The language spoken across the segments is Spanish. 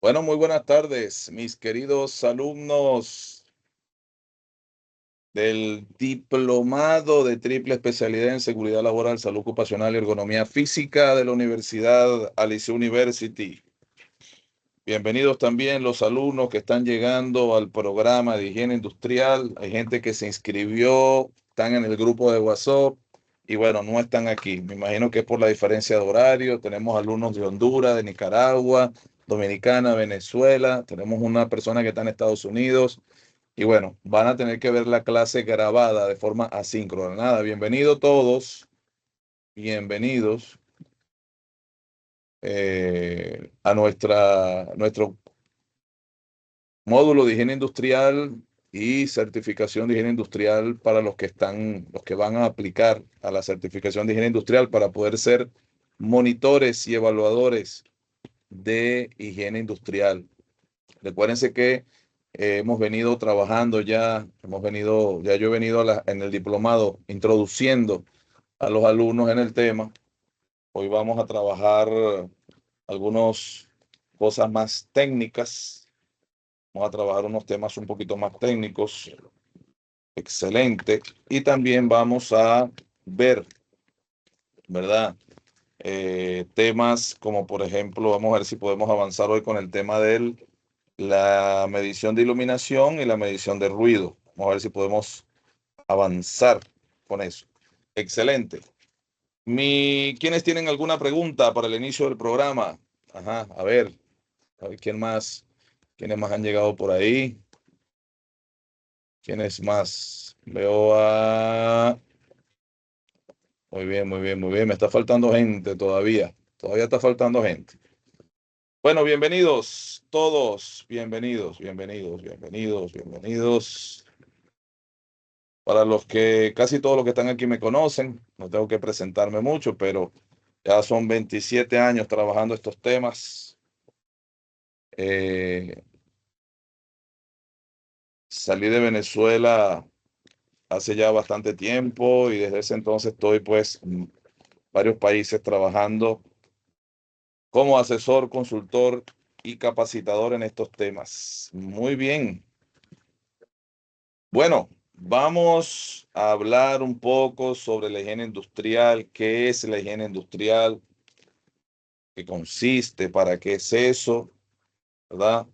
Bueno, muy buenas tardes, mis queridos alumnos del Diplomado de Triple Especialidad en Seguridad Laboral, Salud Ocupacional y Ergonomía Física de la Universidad Alice University. Bienvenidos también los alumnos que están llegando al programa de higiene industrial. Hay gente que se inscribió, están en el grupo de WhatsApp y bueno, no están aquí. Me imagino que es por la diferencia de horario. Tenemos alumnos de Honduras, de Nicaragua, Dominicana, Venezuela. Tenemos una persona que está en Estados Unidos. Y bueno, van a tener que ver la clase grabada de forma asíncrona. Nada, bienvenidos todos. Bienvenidos a nuestro módulo de higiene industrial y certificación de higiene industrial para los que van a aplicar a la certificación de higiene industrial para poder ser monitores y evaluadores de higiene industrial. Recuérdense que hemos venido trabajando ya yo he venido en el diplomado introduciendo a los alumnos en el tema. Hoy vamos a trabajar algunas cosas más técnicas. Vamos a trabajar unos temas un poquito más técnicos. Excelente. Y también vamos a ver, ¿verdad? Temas como, por ejemplo, vamos a ver si podemos avanzar hoy con el tema de la medición de iluminación y la medición de ruido. Vamos a ver si podemos avanzar con eso. Excelente. ¿Quiénes tienen alguna pregunta para el inicio del programa? Ajá, a ver quiénes más han llegado por ahí. ¿Quiénes más? Veo a... Muy bien, muy bien, muy bien. Me está faltando gente todavía. Todavía está faltando gente. Bueno, bienvenidos todos. Bienvenidos, bienvenidos, bienvenidos, bienvenidos. Para los que casi todos los que están aquí me conocen, no tengo que presentarme mucho, pero ya son 27 años trabajando estos temas. Eh, Salí de Venezuela hace ya bastante tiempo y desde ese entonces estoy pues en varios países trabajando como asesor, consultor y capacitador en estos temas. Muy bien. Bueno, vamos a hablar un poco sobre la higiene industrial. ¿Qué es la higiene industrial? ¿Qué consiste? ¿Para qué es eso? ¿Verdad?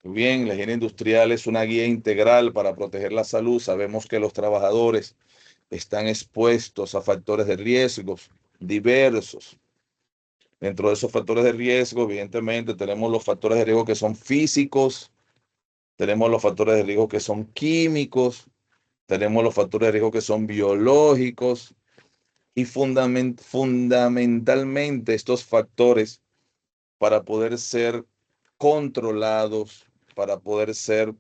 Muy bien, la higiene industrial es una guía integral para proteger la salud. Sabemos que los trabajadores están expuestos a factores de riesgos diversos. Dentro de esos factores de riesgo, evidentemente, tenemos los factores de riesgo que son físicos, tenemos los factores de riesgo que son químicos, tenemos los factores de riesgo que son biológicos y fundamentalmente estos factores para poder ser controlados, para poder ser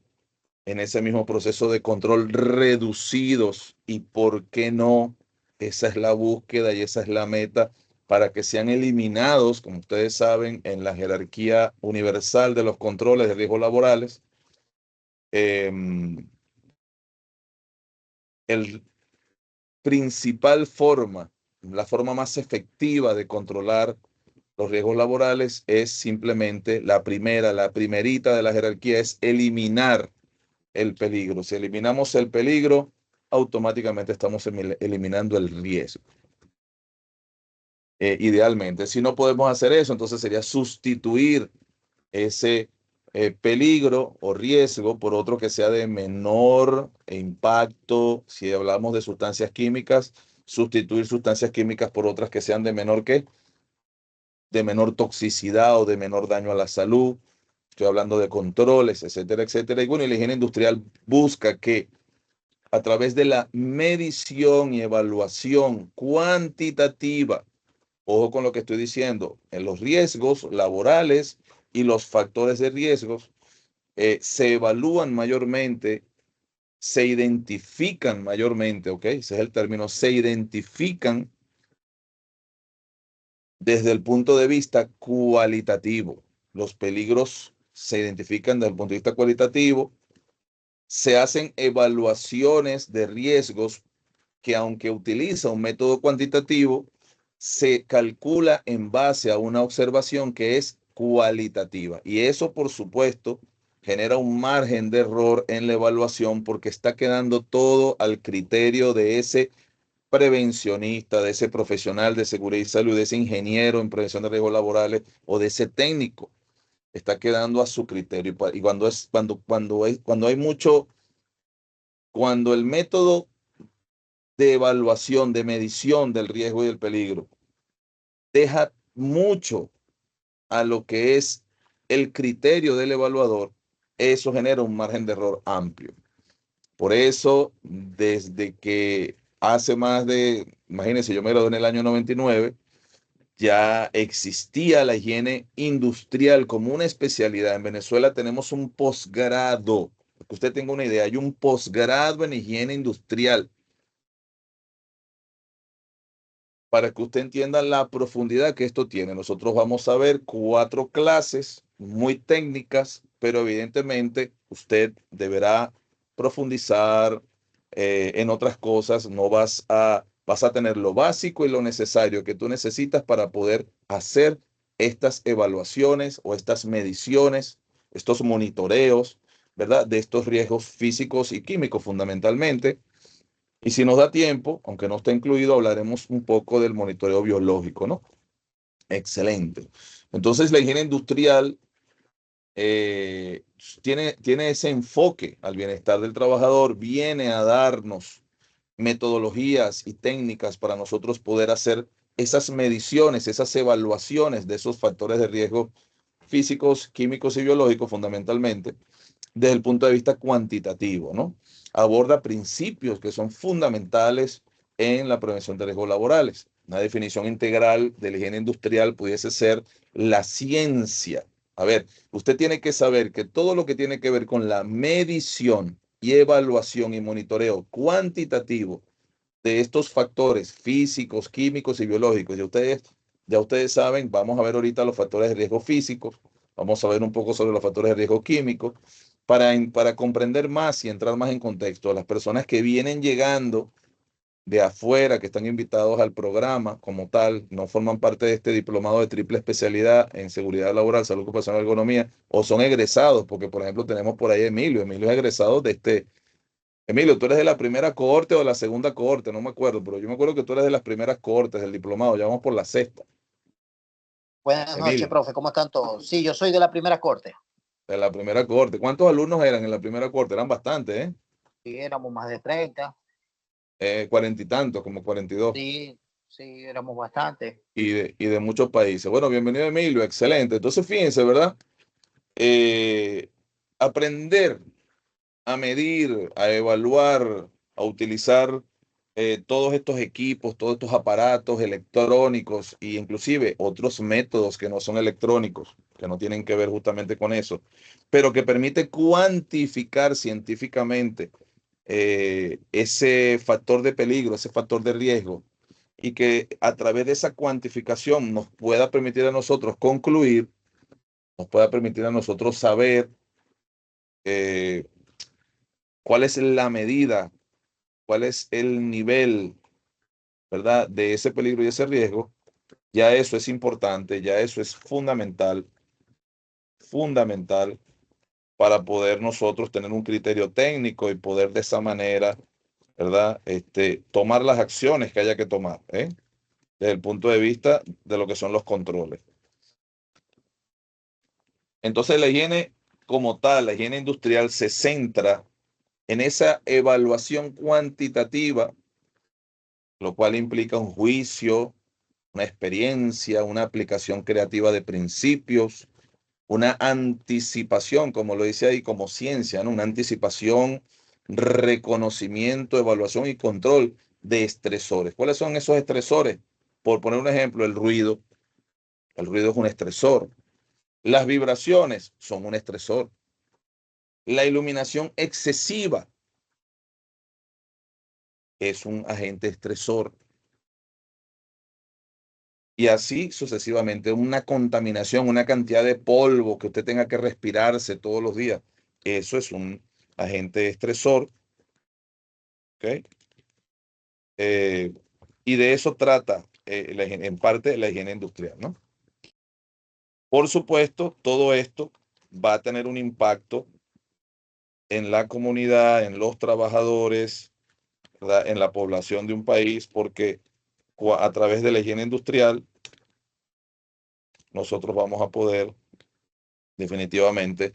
en ese mismo proceso de control reducidos y por qué no, esa es la búsqueda y esa es la meta para que sean eliminados, como ustedes saben, en la jerarquía universal de los controles de riesgos laborales. Eh, el principal forma, la forma más efectiva de controlar los riesgos laborales es simplemente la primerita de la jerarquía es eliminar el peligro. Si eliminamos el peligro, automáticamente estamos eliminando el riesgo. Idealmente, si no podemos hacer eso, entonces sería sustituir ese peligro o riesgo por otro que sea de menor impacto. Si hablamos de sustancias químicas, sustituir sustancias químicas por otras que sean de menor toxicidad o de menor daño a la salud. Estoy hablando de controles, etcétera, etcétera. Y bueno, y la higiene industrial busca que a través de la medición y evaluación cuantitativa, ojo con lo que estoy diciendo, en los riesgos laborales y los factores de riesgos, se evalúan mayormente, se identifican mayormente, ¿ok? Ese es el término, se identifican desde el punto de vista cualitativo. Los peligros se identifican desde el punto de vista cualitativo, se hacen evaluaciones de riesgos que aunque utiliza un método cuantitativo, se calcula en base a una observación que es cualitativa. Y eso, por supuesto, genera un margen de error en la evaluación porque está quedando todo al criterio de ese prevencionista, de ese profesional de seguridad y salud, de ese ingeniero en prevención de riesgos laborales o de ese técnico. Está quedando a su criterio. Y cuando hay mucho, cuando el método de evaluación, de medición del riesgo y del peligro deja mucho a lo que es el criterio del evaluador, eso genera un margen de error amplio. Por eso, desde que hace más de, imagínense, yo me gradué en el año 99, ya existía la higiene industrial como una especialidad. En Venezuela tenemos un posgrado, para que usted tenga una idea, hay un posgrado en higiene industrial, para que usted entienda la profundidad que esto tiene. Nosotros vamos a ver 4 clases muy técnicas, pero evidentemente usted deberá profundizar en otras cosas. No vas a tener lo básico y lo necesario que tú necesitas para poder hacer estas evaluaciones o estas mediciones, estos monitoreos, ¿verdad? De estos riesgos físicos y químicos fundamentalmente. Y si nos da tiempo, aunque no está incluido, hablaremos un poco del monitoreo biológico, ¿no? Excelente. Entonces, la higiene industrial eh, tiene ese enfoque al bienestar del trabajador, viene a darnos metodologías y técnicas para nosotros poder hacer esas mediciones, esas evaluaciones de esos factores de riesgo físicos, químicos y biológicos fundamentalmente desde el punto de vista cuantitativo, ¿no? Aborda principios que son fundamentales en la prevención de riesgos laborales. Una definición integral de la higiene industrial pudiese ser la ciencia. A ver, usted tiene que saber que todo lo que tiene que ver con la medición y evaluación y monitoreo cuantitativo de estos factores físicos, químicos y biológicos, ya ustedes saben, vamos a ver ahorita los factores de riesgo físicos, vamos a ver un poco sobre los factores de riesgo químicos, para comprender más y entrar más en contexto, las personas que vienen llegando de afuera, que están invitados al programa como tal, no forman parte de este diplomado de triple especialidad en seguridad laboral, salud ocupacional y ergonomía, o son egresados, porque por ejemplo tenemos por ahí a Emilio. Emilio es egresado de este. Emilio, tú eres de la primera cohorte o de la segunda cohorte, no me acuerdo, pero yo me acuerdo que tú eres de las primeras cohortes del diplomado, ya vamos por la sexta. Buenas noches, Emilio, profe, ¿cómo están todos? Sí, yo soy de la primera corte. de la primera cohorte. ¿Cuántos alumnos eran en la primera cohorte? Eran bastantes, ¿eh? Sí, éramos más de 30. 40 y tantos, como 42. Sí, sí, éramos bastante. Y de muchos países. Bueno, bienvenido Emilio, excelente. Entonces, fíjense, ¿verdad? Eh, aprender a medir, a evaluar, a utilizar todos estos equipos, todos estos aparatos electrónicos e inclusive otros métodos que no son electrónicos, que no tienen que ver justamente con eso, pero que permite cuantificar científicamente ese factor de peligro, ese factor de riesgo, y que a través de esa cuantificación nos pueda permitir a nosotros concluir, nos pueda permitir a nosotros saber eh, cuál es la medida, cuál es el nivel, ¿verdad?, de ese peligro y ese riesgo. Ya eso es importante, ya eso es fundamental, fundamental para poder nosotros tener un criterio técnico y poder de esa manera, ¿verdad?, tomar las acciones que haya que tomar, ¿eh?, desde el punto de vista de lo que son los controles. Entonces, la higiene como tal, la higiene industrial se centra en esa evaluación cuantitativa, lo cual implica un juicio, una experiencia, una aplicación creativa de principios, una anticipación, como lo dice ahí, como ciencia, ¿no? Una anticipación, reconocimiento, evaluación y control de estresores. ¿Cuáles son esos estresores? Por poner un ejemplo, el ruido. El ruido es un estresor. Las vibraciones son un estresor. La iluminación excesiva es un agente estresor. Y así sucesivamente, una contaminación, una cantidad de polvo que usted tenga que respirarse todos los días, eso es un agente estresor, ¿ok? Eh, y de eso trata en parte la higiene industrial, ¿no? Por supuesto, todo esto va a tener un impacto en la comunidad, en los trabajadores, ¿verdad? En la población de un país, porque a través de la higiene industrial nosotros vamos a poder definitivamente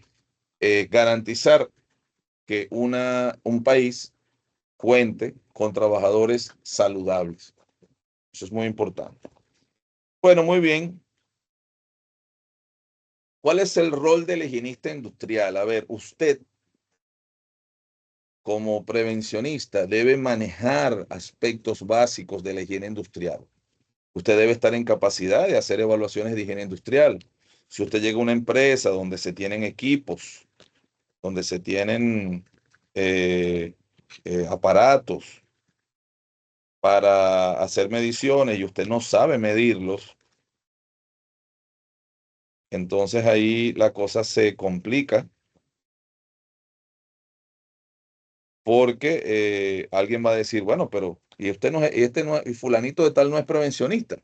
garantizar que un país cuente con trabajadores saludables. Eso es muy importante. Bueno, muy bien. ¿Cuál es el rol del higienista industrial? A ver, usted como prevencionista debe manejar aspectos básicos de la higiene industrial. Usted debe estar en capacidad de hacer evaluaciones de higiene industrial. Si usted llega a una empresa donde se tienen equipos, donde se tienen eh, aparatos para hacer mediciones y usted no sabe medirlos, entonces ahí la cosa se complica porque alguien va a decir, bueno, pero y usted no es, y fulanito de tal no es prevencionista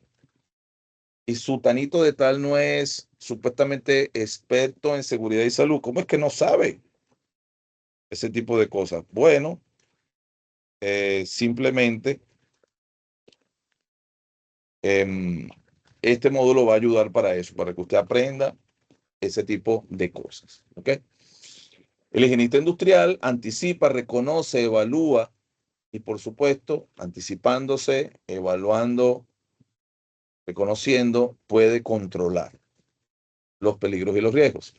y sutanito de tal no es supuestamente experto en seguridad y salud. ¿Cómo es que no sabe ese tipo de cosas? Bueno, simplemente em, este módulo va a ayudar para eso, para que usted aprenda ese tipo de cosas. ¿Ok? El higienista industrial anticipa, reconoce, evalúa y, por supuesto, anticipándose, evaluando, reconociendo, puede controlar los peligros y los riesgos.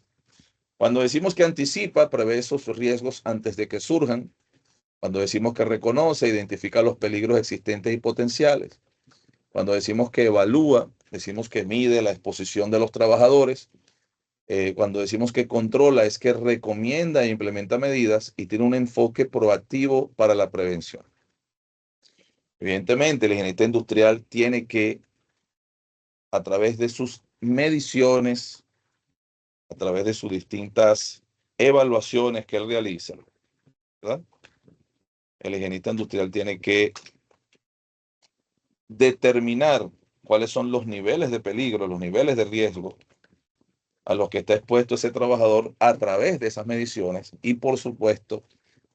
Cuando decimos que anticipa, prevé esos riesgos antes de que surjan. Cuando decimos que reconoce, identifica los peligros existentes y potenciales. Cuando decimos que evalúa, decimos que mide la exposición de los trabajadores. Cuando decimos que controla, es que recomienda e implementa medidas y tiene un enfoque proactivo para la prevención. Evidentemente, el higienista industrial tiene que, a través de sus mediciones, a través de sus distintas evaluaciones que él realiza, ¿verdad? El higienista industrial tiene que determinar cuáles son los niveles de peligro, los niveles de riesgo a los que está expuesto ese trabajador a través de esas mediciones y, por supuesto,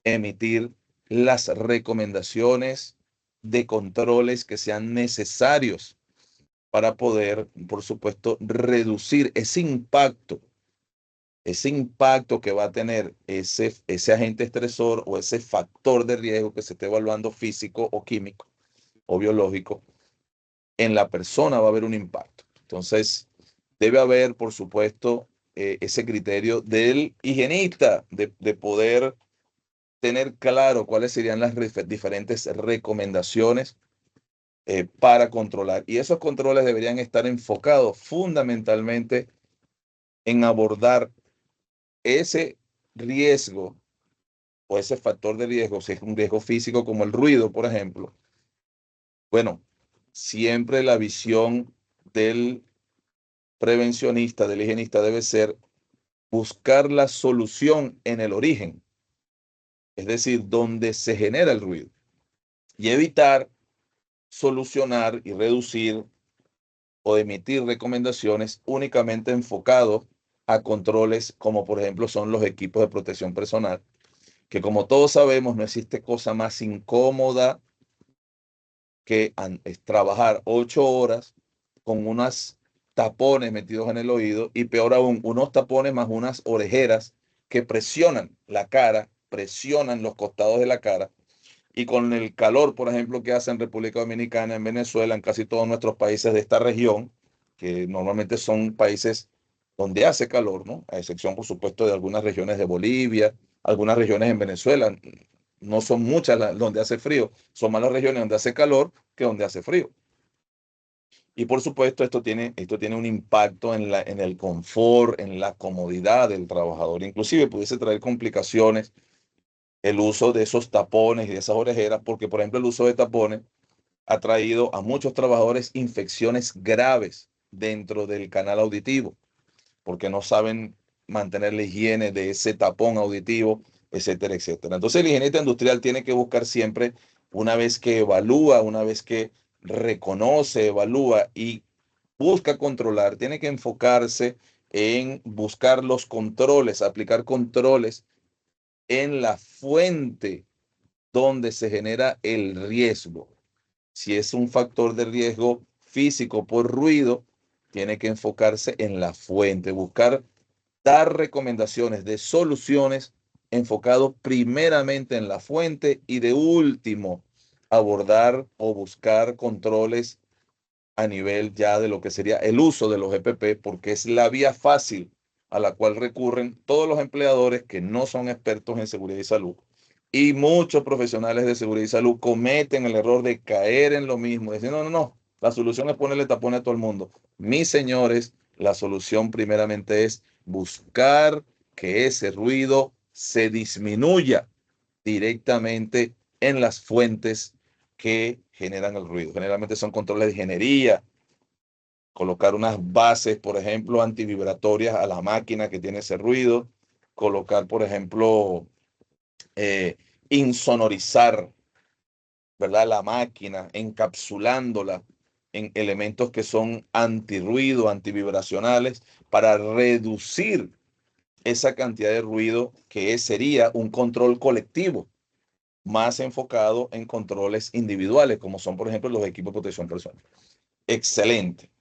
emitir las recomendaciones de controles que sean necesarios para poder, por supuesto, reducir ese impacto que va a tener ese agente estresor o ese factor de riesgo que se esté evaluando físico o químico o biológico en la persona va a haber un impacto. Entonces, debe haber, por supuesto, ese criterio del higienista de poder tener claro cuáles serían las diferentes recomendaciones para controlar. Y esos controles deberían estar enfocados fundamentalmente en abordar ese riesgo o ese factor de riesgo, si es un riesgo físico como el ruido, por ejemplo. Bueno, siempre la visión del prevencionista, del higienista debe ser buscar la solución en el origen, es decir, donde se genera el ruido, y evitar solucionar y reducir o emitir recomendaciones únicamente enfocados a controles como por ejemplo son los equipos de protección personal, que como todos sabemos no existe cosa más incómoda que es trabajar 8 horas con unos tapones metidos en el oído y peor aún, unos tapones más unas orejeras que presionan la cara, presionan los costados de la cara y con el calor, por ejemplo, que hace en República Dominicana, en Venezuela, en casi todos nuestros países de esta región, que normalmente son países donde hace calor, ¿no? A excepción, por supuesto, de algunas regiones de Bolivia, algunas regiones en Venezuela, no son muchas donde hace frío, son más las regiones donde hace calor que donde hace frío. Y por supuesto, esto tiene un impacto en el confort, en la comodidad del trabajador. Inclusive pudiese traer complicaciones el uso de esos tapones y de esas orejeras, porque por ejemplo el uso de tapones ha traído a muchos trabajadores infecciones graves dentro del canal auditivo, porque no saben mantener la higiene de ese tapón auditivo, etcétera, etcétera. Entonces el higienista industrial tiene que buscar siempre, una vez que evalúa, una vez que reconoce, evalúa y busca controlar, tiene que enfocarse en buscar los controles, aplicar controles en la fuente donde se genera el riesgo. Si es un factor de riesgo físico por ruido, tiene que enfocarse en la fuente, buscar dar recomendaciones de soluciones enfocado primeramente en la fuente y de último abordar o buscar controles a nivel ya de lo que sería el uso de los EPP, porque es la vía fácil a la cual recurren todos los empleadores que no son expertos en seguridad y salud. Y muchos profesionales de seguridad y salud cometen el error de caer en lo mismo, decir, no, no, no, la solución es ponerle tapones a todo el mundo. Mis señores, la solución primeramente es buscar que ese ruido se disminuya directamente en las fuentes que generan el ruido. Generalmente son controles de ingeniería, colocar unas bases, por ejemplo, antivibratorias a la máquina que tiene ese ruido, colocar, por ejemplo, eh, insonorizar, ¿verdad? La máquina, encapsulándola en elementos que son antirruido, antivibracionales, para reducir esa cantidad de ruido que sería un control colectivo, más enfocado en controles individuales, como son, por ejemplo, los equipos de protección personal. Excelente.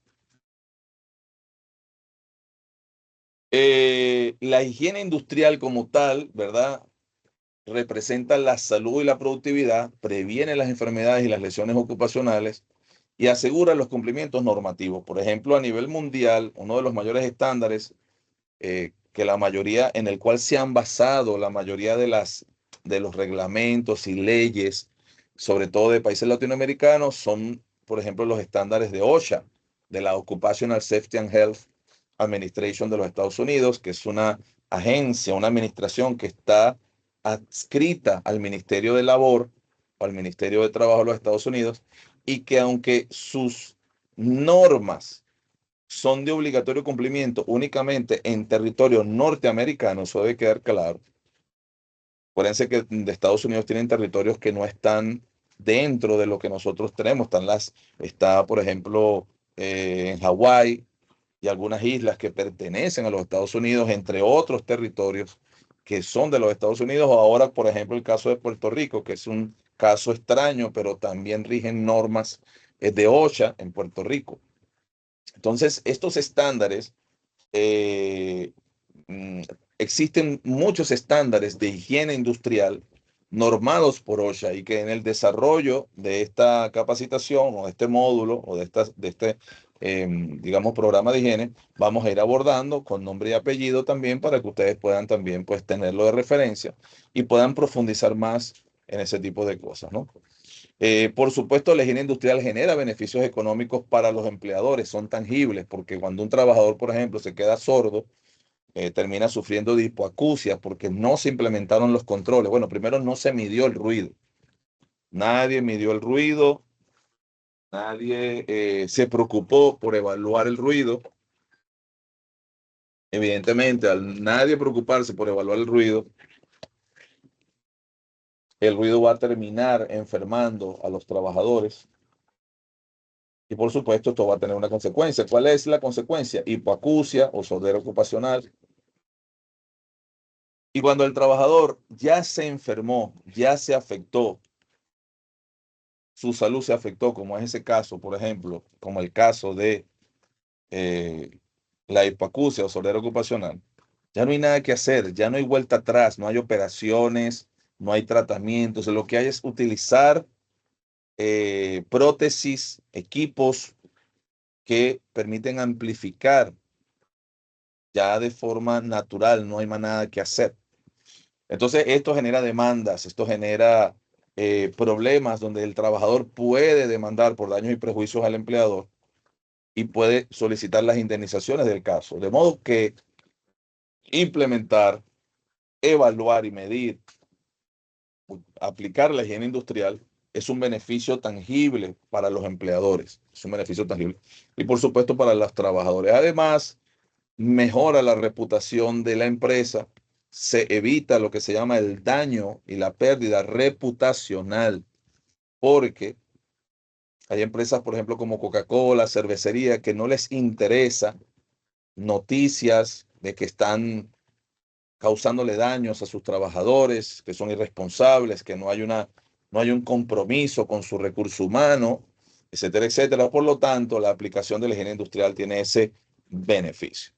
La higiene industrial como tal, ¿verdad? Representa la salud y la productividad, previene las enfermedades y las lesiones ocupacionales y asegura los cumplimientos normativos. Por ejemplo, a nivel mundial, uno de los mayores estándares que la mayoría, en el cual se han basado la mayoría de los reglamentos y leyes, sobre todo de países latinoamericanos, son, por ejemplo, los estándares de OSHA, de la Occupational Safety and Health Administration de los Estados Unidos, que es una agencia, una administración que está adscrita al Ministerio de Labor o al Ministerio de Trabajo de los Estados Unidos, y que aunque sus normas son de obligatorio cumplimiento únicamente en territorio norteamericano, eso debe quedar claro. Acuérdense que de Estados Unidos tienen territorios que no están dentro de lo que nosotros tenemos. Está, por ejemplo, en Hawái y algunas islas que pertenecen a los Estados Unidos, entre otros territorios que son de los Estados Unidos. O ahora, por ejemplo, el caso de Puerto Rico, que es un caso extraño, pero también rigen normas de OSHA en Puerto Rico. Entonces, estos estándares, eh, mm, existen muchos estándares de higiene industrial normados por OSHA y que en el desarrollo de esta capacitación o de este módulo o de este, digamos, programa de higiene, vamos a ir abordando con nombre y apellido también para que ustedes puedan también pues tenerlo de referencia y puedan profundizar más en ese tipo de cosas, ¿no? Por supuesto, la higiene industrial genera beneficios económicos para los empleadores, son tangibles, porque cuando un trabajador, por ejemplo, se queda sordo, termina sufriendo de hipoacusia porque no se implementaron los controles. Bueno, primero no se midió el ruido. Nadie midió el ruido, nadie se preocupó por evaluar el ruido. Evidentemente, al nadie preocuparse por evaluar el ruido va a terminar enfermando a los trabajadores. Y por supuesto, esto va a tener una consecuencia. ¿Cuál es la consecuencia? Hipoacusia o sordera ocupacional. Y cuando el trabajador ya se enfermó, ya se afectó, su salud se afectó, como es ese caso, por ejemplo, como el caso de eh, la hipoacusia o sordera ocupacional, ya no hay nada que hacer, ya no hay vuelta atrás, no hay operaciones, no hay tratamientos. Lo que hay es utilizar prótesis, equipos que permiten amplificar ya de forma natural, no hay más nada que hacer. Entonces, esto genera demandas, esto genera problemas donde el trabajador puede demandar por daños y prejuicios al empleador y puede solicitar las indemnizaciones del caso. De modo que implementar, evaluar y medir, aplicar la higiene industrial es un beneficio tangible para los empleadores, es un beneficio tangible. Y por supuesto para los trabajadores. Además, mejora la reputación de la empresa, se evita lo que se llama el daño y la pérdida reputacional, porque Hay empresas, por ejemplo, como Coca-Cola, cervecería, que no les interesa noticias de que están causándole daños a sus trabajadores, que son irresponsables, que no hay un compromiso con su recurso humano, etcétera, etcétera. Por lo tanto, la aplicación de la higiene industrial tiene ese beneficio.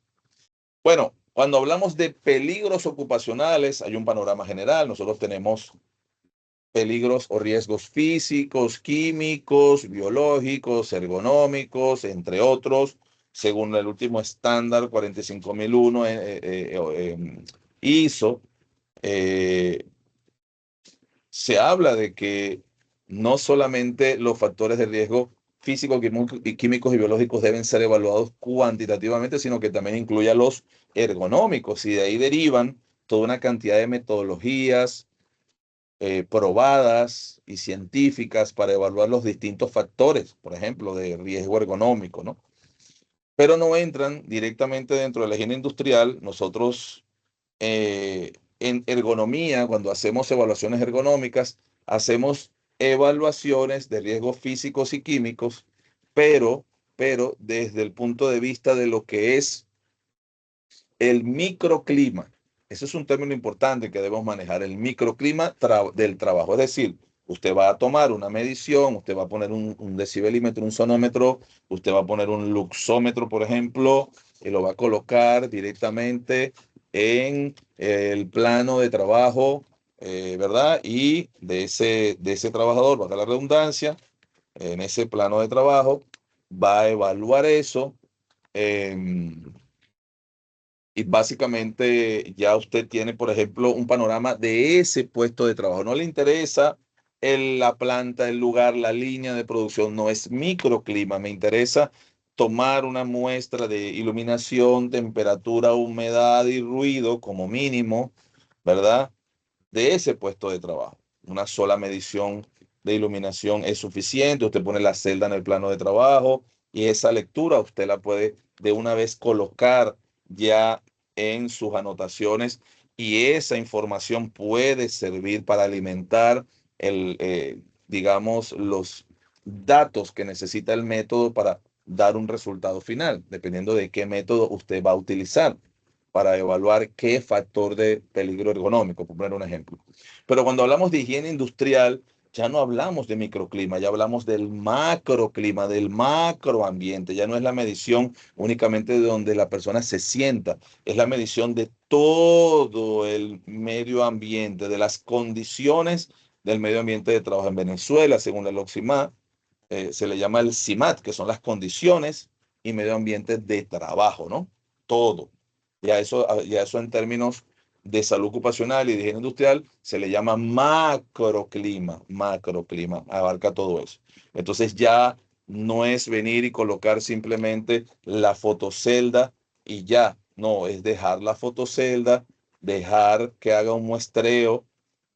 Bueno, cuando hablamos de peligros ocupacionales, hay un panorama general. Nosotros tenemos peligros o riesgos físicos, químicos, biológicos, ergonómicos, entre otros, según el último estándar 45001 ISO. eh, Se habla de que no solamente los factores de riesgo físicos, químicos y biológicos deben ser evaluados cuantitativamente, sino que también incluye a los ergonómicos, y de ahí derivan toda una cantidad de metodologías probadas y científicas para evaluar los distintos factores, por ejemplo, de riesgo ergonómico, ¿no? Pero no entran directamente dentro de la higiene industrial. Nosotros en ergonomía, cuando hacemos evaluaciones ergonómicas, hacemos evaluaciones de riesgos físicos y químicos, pero, pero desde el punto de vista de lo que es el microclima. Ese es un término importante que debemos manejar, el microclima del trabajo. Es decir, usted va a tomar una medición, usted va a poner un decibelímetro, un sonómetro, usted va a poner un luxómetro, por ejemplo, y lo va a colocar directamente en el plano de trabajo, ¿verdad? Y de ese trabajador, valga la redundancia, en ese plano de trabajo, va a evaluar eso. em, y básicamente ya usted tiene, por ejemplo, un panorama de ese puesto de trabajo. No le interesa la planta, el lugar, la línea de producción, no es microclima. Me interesa tomar una muestra de iluminación, temperatura, humedad y ruido como mínimo, ¿verdad? De ese puesto de trabajo. Una sola medición de iluminación es suficiente. Usted pone la celda en el plano de trabajo y esa lectura usted la puede de una vez colocar ya en sus anotaciones, y esa información puede servir para alimentar digamos, los datos que necesita el método para dar un resultado final, dependiendo de qué método usted va a utilizar para evaluar qué factor de peligro ergonómico, por poner un ejemplo. Pero cuando hablamos de higiene industrial, ya no hablamos de microclima, ya hablamos del macroclima, del macroambiente. Ya no es la medición únicamente de donde la persona se sienta, es la medición de todo el medio ambiente, de las condiciones del medio ambiente de trabajo. En Venezuela, según la LOCSIMAT, se le llama el CIMAT, que son las condiciones y medio ambiente de trabajo, ¿no? Todo. Ya eso en términos de salud ocupacional y de higiene industrial se le llama macroclima. Macroclima abarca todo eso. Entonces ya no es venir y colocar simplemente la fotocelda y ya. No, es dejar la fotocelda, dejar que haga un muestreo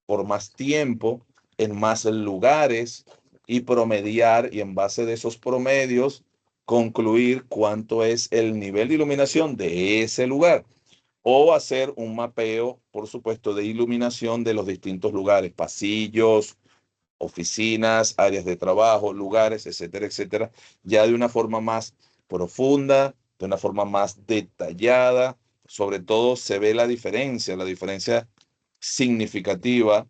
por más tiempo, en más lugares, y promediar, y en base de esos promedios concluir cuánto es el nivel de iluminación de ese lugar, o hacer un mapeo, por supuesto, de iluminación de los distintos lugares, pasillos, oficinas, áreas de trabajo, lugares, etcétera, etcétera, ya de una forma más profunda, de una forma más detallada. Sobre todo se ve la diferencia significativa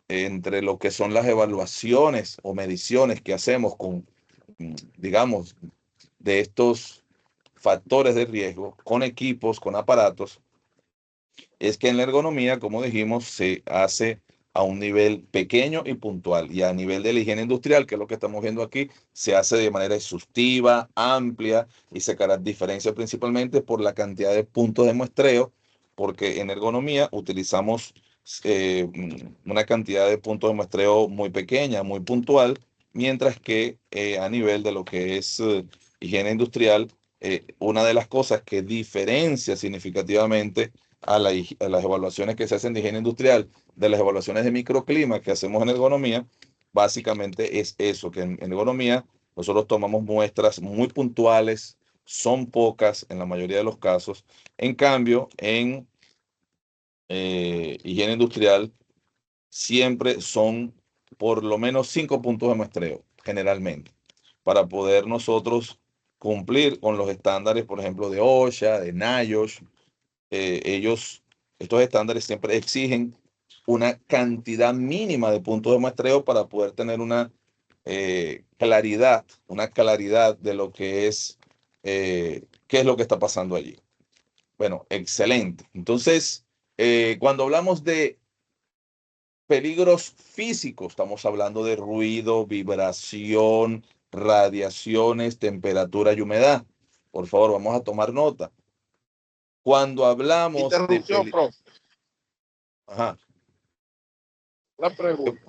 entre lo que son las evaluaciones o mediciones que hacemos con, digamos, de estos factores de riesgo, con equipos, con aparatos. Es que en la ergonomía, como dijimos, se hace a un nivel pequeño y puntual, y a nivel de la higiene industrial, que es lo que estamos viendo aquí, se hace de manera exhaustiva, amplia, y se diferencia principalmente por la cantidad de puntos de muestreo, porque en ergonomía utilizamos una cantidad de puntos de muestreo muy pequeña, muy puntual, mientras que a nivel de lo que es higiene industrial, una de las cosas que diferencia significativamente a las evaluaciones que se hacen de higiene industrial de las evaluaciones de microclima que hacemos en ergonomía, básicamente es eso, que en ergonomía nosotros tomamos muestras muy puntuales, son pocas en la mayoría de los casos. En cambio, en higiene industrial siempre son por lo menos 5 puntos de muestreo, generalmente. para poder nosotros cumplir con los estándares, por ejemplo, de OSHA, de NIOSH. Estos estándares siempre exigen una cantidad mínima de puntos de muestreo para poder tener una claridad de lo que es, qué es lo que está pasando allí. Bueno, excelente. Entonces, cuando hablamos de peligros físicos, estamos hablando de ruido, vibración, radiaciones, temperatura y humedad. Por favor, vamos a tomar nota. Cuando hablamos Interrupción, profe. Ajá. La pregunta.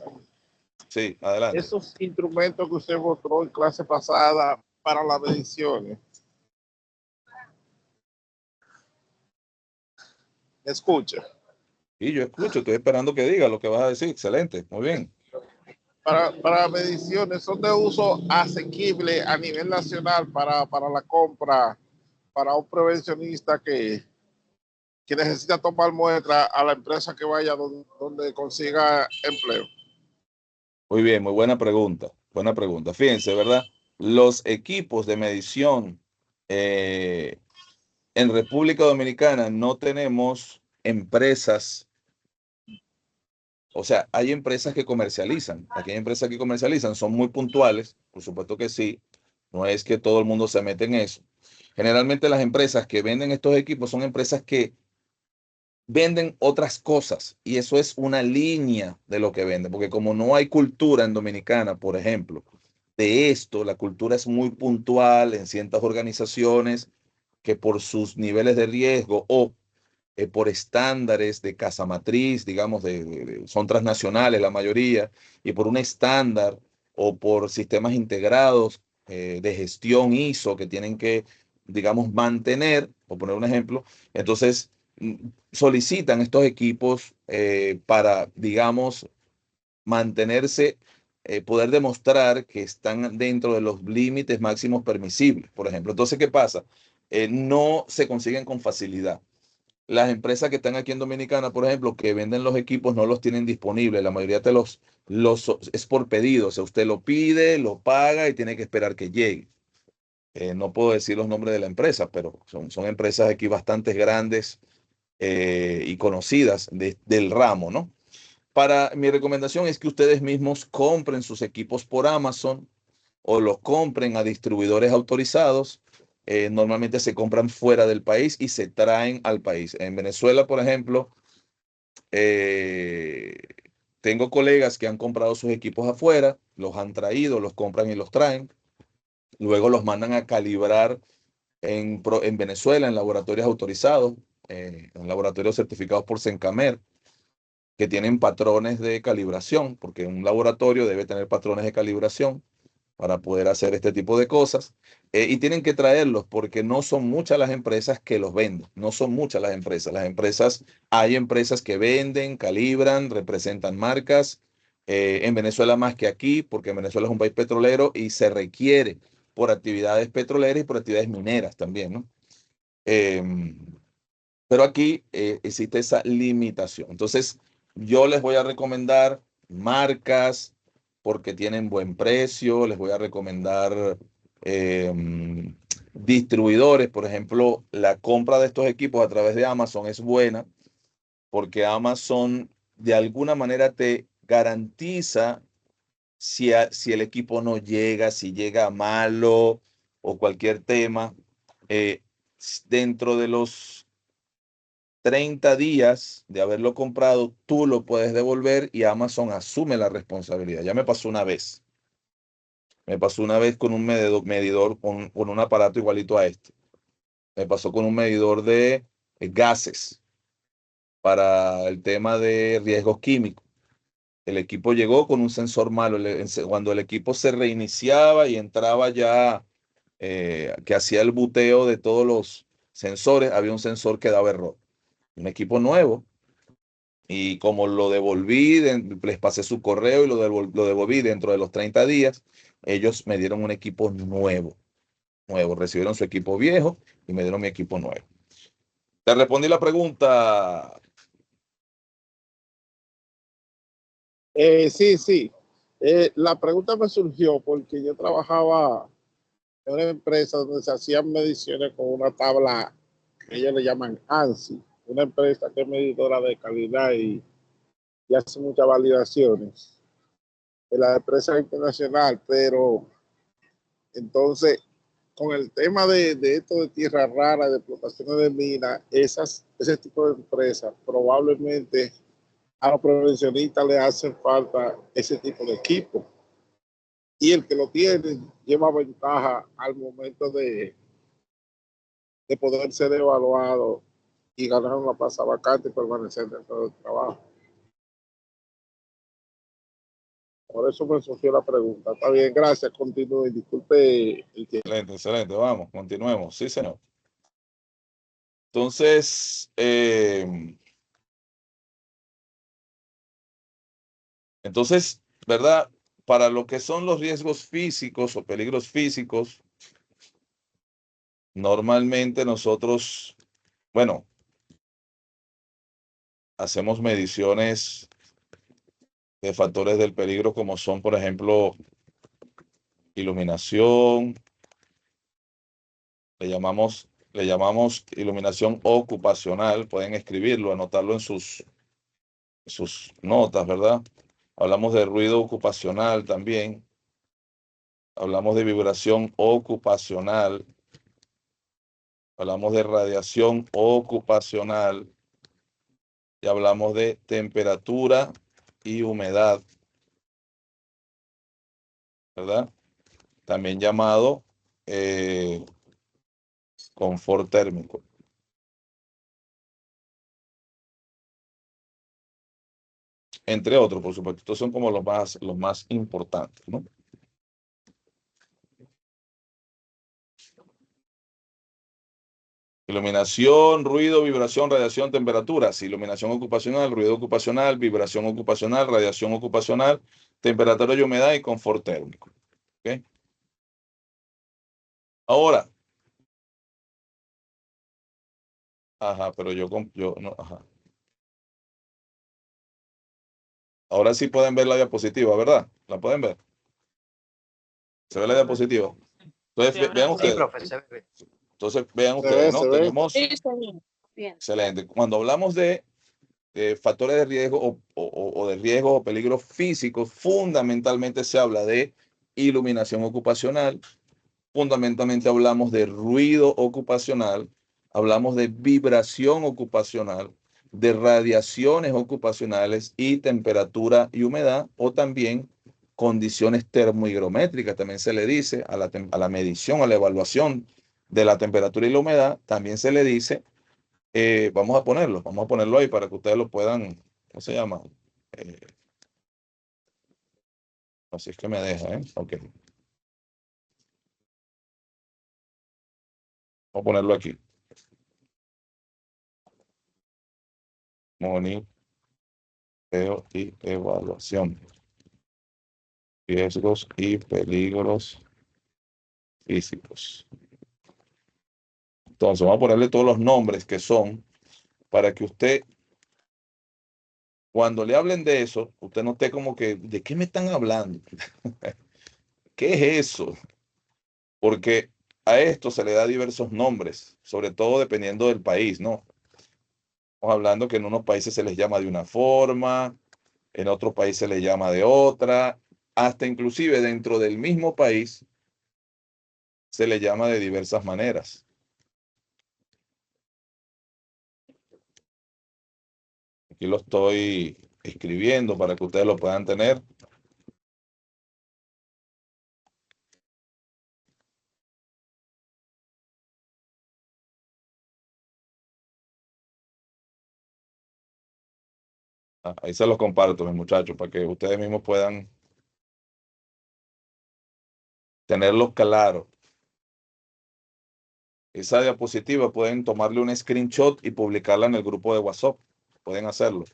Sí, adelante. Esos instrumentos que usted mostró en clase pasada para las mediciones. Escucha. Y yo escucho, estoy esperando que diga lo que vas a decir. Excelente, muy bien. Para mediciones son de uso asequible a nivel nacional para la compra, para un prevencionista que necesita tomar muestra a la empresa que vaya donde consiga empleo. Muy bien, muy buena pregunta. Buena pregunta. Fíjense, ¿verdad? Los equipos de medición en República Dominicana no tenemos empresas. O sea, hay empresas que comercializan. Aquí hay empresas que comercializan, son muy puntuales, por supuesto que sí. No es que todo el mundo se mete en eso. Generalmente las empresas que venden estos equipos son empresas que venden otras cosas y eso es una línea de lo que venden, porque como no hay cultura en Dominicana, por ejemplo, de esto, la cultura es muy puntual en ciertas organizaciones que por sus niveles de riesgo o por estándares de casa matriz, digamos, son transnacionales la mayoría, y por un estándar o por sistemas integrados de gestión ISO que tienen que, digamos, mantener, por poner un ejemplo, entonces solicitan estos equipos para, digamos, mantenerse, poder demostrar que están dentro de los límites máximos permisibles, por ejemplo. Entonces, ¿qué pasa? No se consiguen con facilidad. Las empresas que están aquí en Dominicana, por ejemplo, que venden los equipos, no los tienen disponibles. La mayoría es por pedido. O sea, usted lo pide, lo paga y tiene que esperar que llegue. No puedo decir los nombres de la empresa, pero son empresas aquí bastante grandes y conocidas del ramo, ¿no? Mi recomendación es que ustedes mismos compren sus equipos por Amazon o los compren a distribuidores autorizados. Normalmente se compran fuera del país y se traen al país. En Venezuela, por ejemplo, eh, tengo colegas que han comprado sus equipos afuera, los han traído, los compran y los traen. Luego los mandan a calibrar en Venezuela en laboratorios autorizados, en laboratorios certificados por Sencamer, que tienen patrones de calibración, porque un laboratorio debe tener patrones de calibración para poder hacer este tipo de cosas. Y tienen que traerlos porque no son muchas las empresas que los venden, no son muchas las empresas. Hay empresas que venden, calibran, representan marcas. En Venezuela más que aquí, porque Venezuela es un país petrolero y se requiere por actividades petroleras y por actividades mineras también, ¿no? Pero aquí existe esa limitación. Entonces, yo les voy a recomendar marcas porque tienen buen precio, les voy a recomendar distribuidores. Por ejemplo, la compra de estos equipos a través de Amazon es buena porque Amazon de alguna manera te garantiza si el equipo no llega, si llega malo o cualquier tema, eh, dentro de los 30 días de haberlo comprado, tú lo puedes devolver y Amazon asume la responsabilidad. Ya me pasó una vez. Me pasó una vez con un medidor con un aparato igualito a este. Me pasó con un medidor de gases para el tema de riesgos químicos. El equipo llegó con un sensor malo. Cuando el equipo se reiniciaba y entraba ya, que hacía el buteo de todos los sensores, había un sensor que daba error. Un equipo nuevo. Y como lo devolví, les pasé su correo y lo devolví dentro de los 30 días, ellos me dieron un equipo nuevo. Recibieron su equipo viejo y me dieron mi equipo nuevo. Te respondí la pregunta. Sí, sí. La pregunta me surgió porque yo trabajaba en una empresa donde se hacían mediciones con una tabla que ellos le llaman ANSI, una empresa que es medidora de calidad y hace muchas validaciones de la empresa internacional, pero entonces con el tema de esto de tierra rara, de explotaciones de minas, ese tipo de empresas probablemente a los prevencionistas le hacen falta ese tipo de equipo. Y el que lo tiene lleva ventaja al momento de poder ser evaluado y ganar una plaza vacante y permanecer dentro del trabajo. Por eso me surgió la pregunta. Está bien, gracias. Continúe. Disculpe el tiempo. Excelente, excelente. Vamos, continuemos. Sí, señor. Entonces, ¿verdad? Para lo que son los riesgos físicos o peligros físicos, normalmente nosotros, bueno, hacemos mediciones de factores del peligro como son, por ejemplo, iluminación, le llamamos iluminación ocupacional, pueden escribirlo, anotarlo en sus notas, ¿verdad? Hablamos de ruido ocupacional también, hablamos de vibración ocupacional, hablamos de radiación ocupacional y hablamos de temperatura y humedad, ¿verdad? También llamado confort térmico. Entre otros, por supuesto. Estos son como los más importantes, ¿no? Iluminación, ruido, vibración, radiación, temperatura. Sí, iluminación ocupacional, ruido ocupacional, vibración ocupacional, radiación ocupacional, temperatura y humedad y confort térmico. ¿Okay? Ahora, ajá, pero yo no, ajá. Ahora sí pueden ver la diapositiva, ¿verdad? ¿La pueden ver? ¿Se ve la diapositiva? Entonces, vean Sí, ustedes. profe, se ve. Entonces, vean Se ustedes, ve, ¿no? se ve. Tenemos, Sí, está bien. Bien. excelente. Cuando hablamos de factores de riesgo o de riesgo o peligros físicos, fundamentalmente se habla de iluminación ocupacional, fundamentalmente hablamos de ruido ocupacional, hablamos de vibración ocupacional, de radiaciones ocupacionales y temperatura y humedad, o también condiciones termohigrométricas, también se le dice a la medición, a la evaluación de la temperatura y la humedad, también se le dice, vamos a ponerlo ahí para que ustedes lo puedan, ¿cómo se llama? Eh, Así es que me deja, ¿eh? Ok, vamos a ponerlo aquí. Monitoreo y evaluación. Riesgos y peligros físicos. Entonces, vamos a ponerle todos los nombres que son para que usted, cuando le hablen de eso, usted no esté como que, ¿de qué me están hablando? ¿Qué es eso? Porque a esto se le da diversos nombres, sobre todo dependiendo del país, ¿no? Estamos hablando que en unos países se les llama de una forma, en otros países se les llama de otra, hasta inclusive dentro del mismo país se le llama de diversas maneras. Aquí lo estoy escribiendo para que ustedes lo puedan tener. Ahí se los comparto, mis muchachos, para que ustedes mismos puedan tenerlo claro. Esa diapositiva pueden tomarle un screenshot y publicarla en el grupo de WhatsApp. Pueden hacerlo.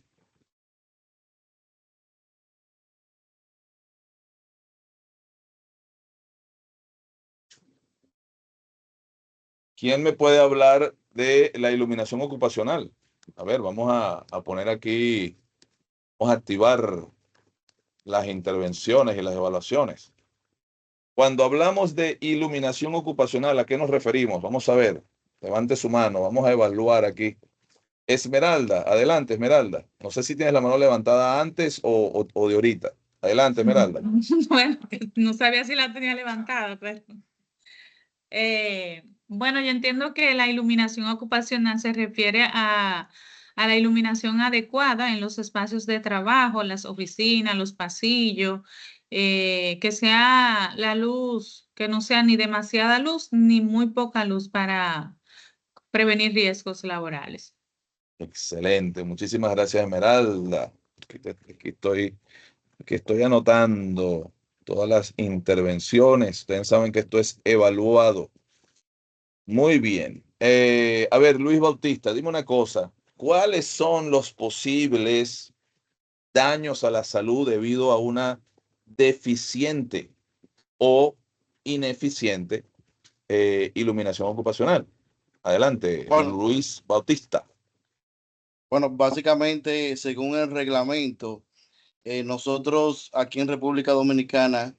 ¿Quién me puede hablar de la iluminación ocupacional? A ver, vamos a poner aquí, vamos a activar las intervenciones y las evaluaciones. Cuando hablamos de iluminación ocupacional, ¿a qué nos referimos? Vamos a ver, levante su mano, vamos a evaluar aquí. Esmeralda, adelante, Esmeralda. No sé si tienes la mano levantada antes o de ahorita. Adelante, Esmeralda. Bueno, no sabía si la tenía levantada, pero bueno, yo entiendo que la iluminación ocupacional se refiere a la iluminación adecuada en los espacios de trabajo, las oficinas, los pasillos, que sea la luz, que no sea ni demasiada luz ni muy poca luz para prevenir riesgos laborales. Excelente, muchísimas gracias, Esmeralda. Aquí estoy anotando todas las intervenciones. Ustedes saben que esto es evaluado. Muy bien. A ver, Luis Bautista, dime una cosa. ¿Cuáles son los posibles daños a la salud debido a una deficiente o ineficiente iluminación ocupacional? Adelante, Bueno, Luis Bautista. bueno, básicamente, según el reglamento, nosotros aquí en República Dominicana,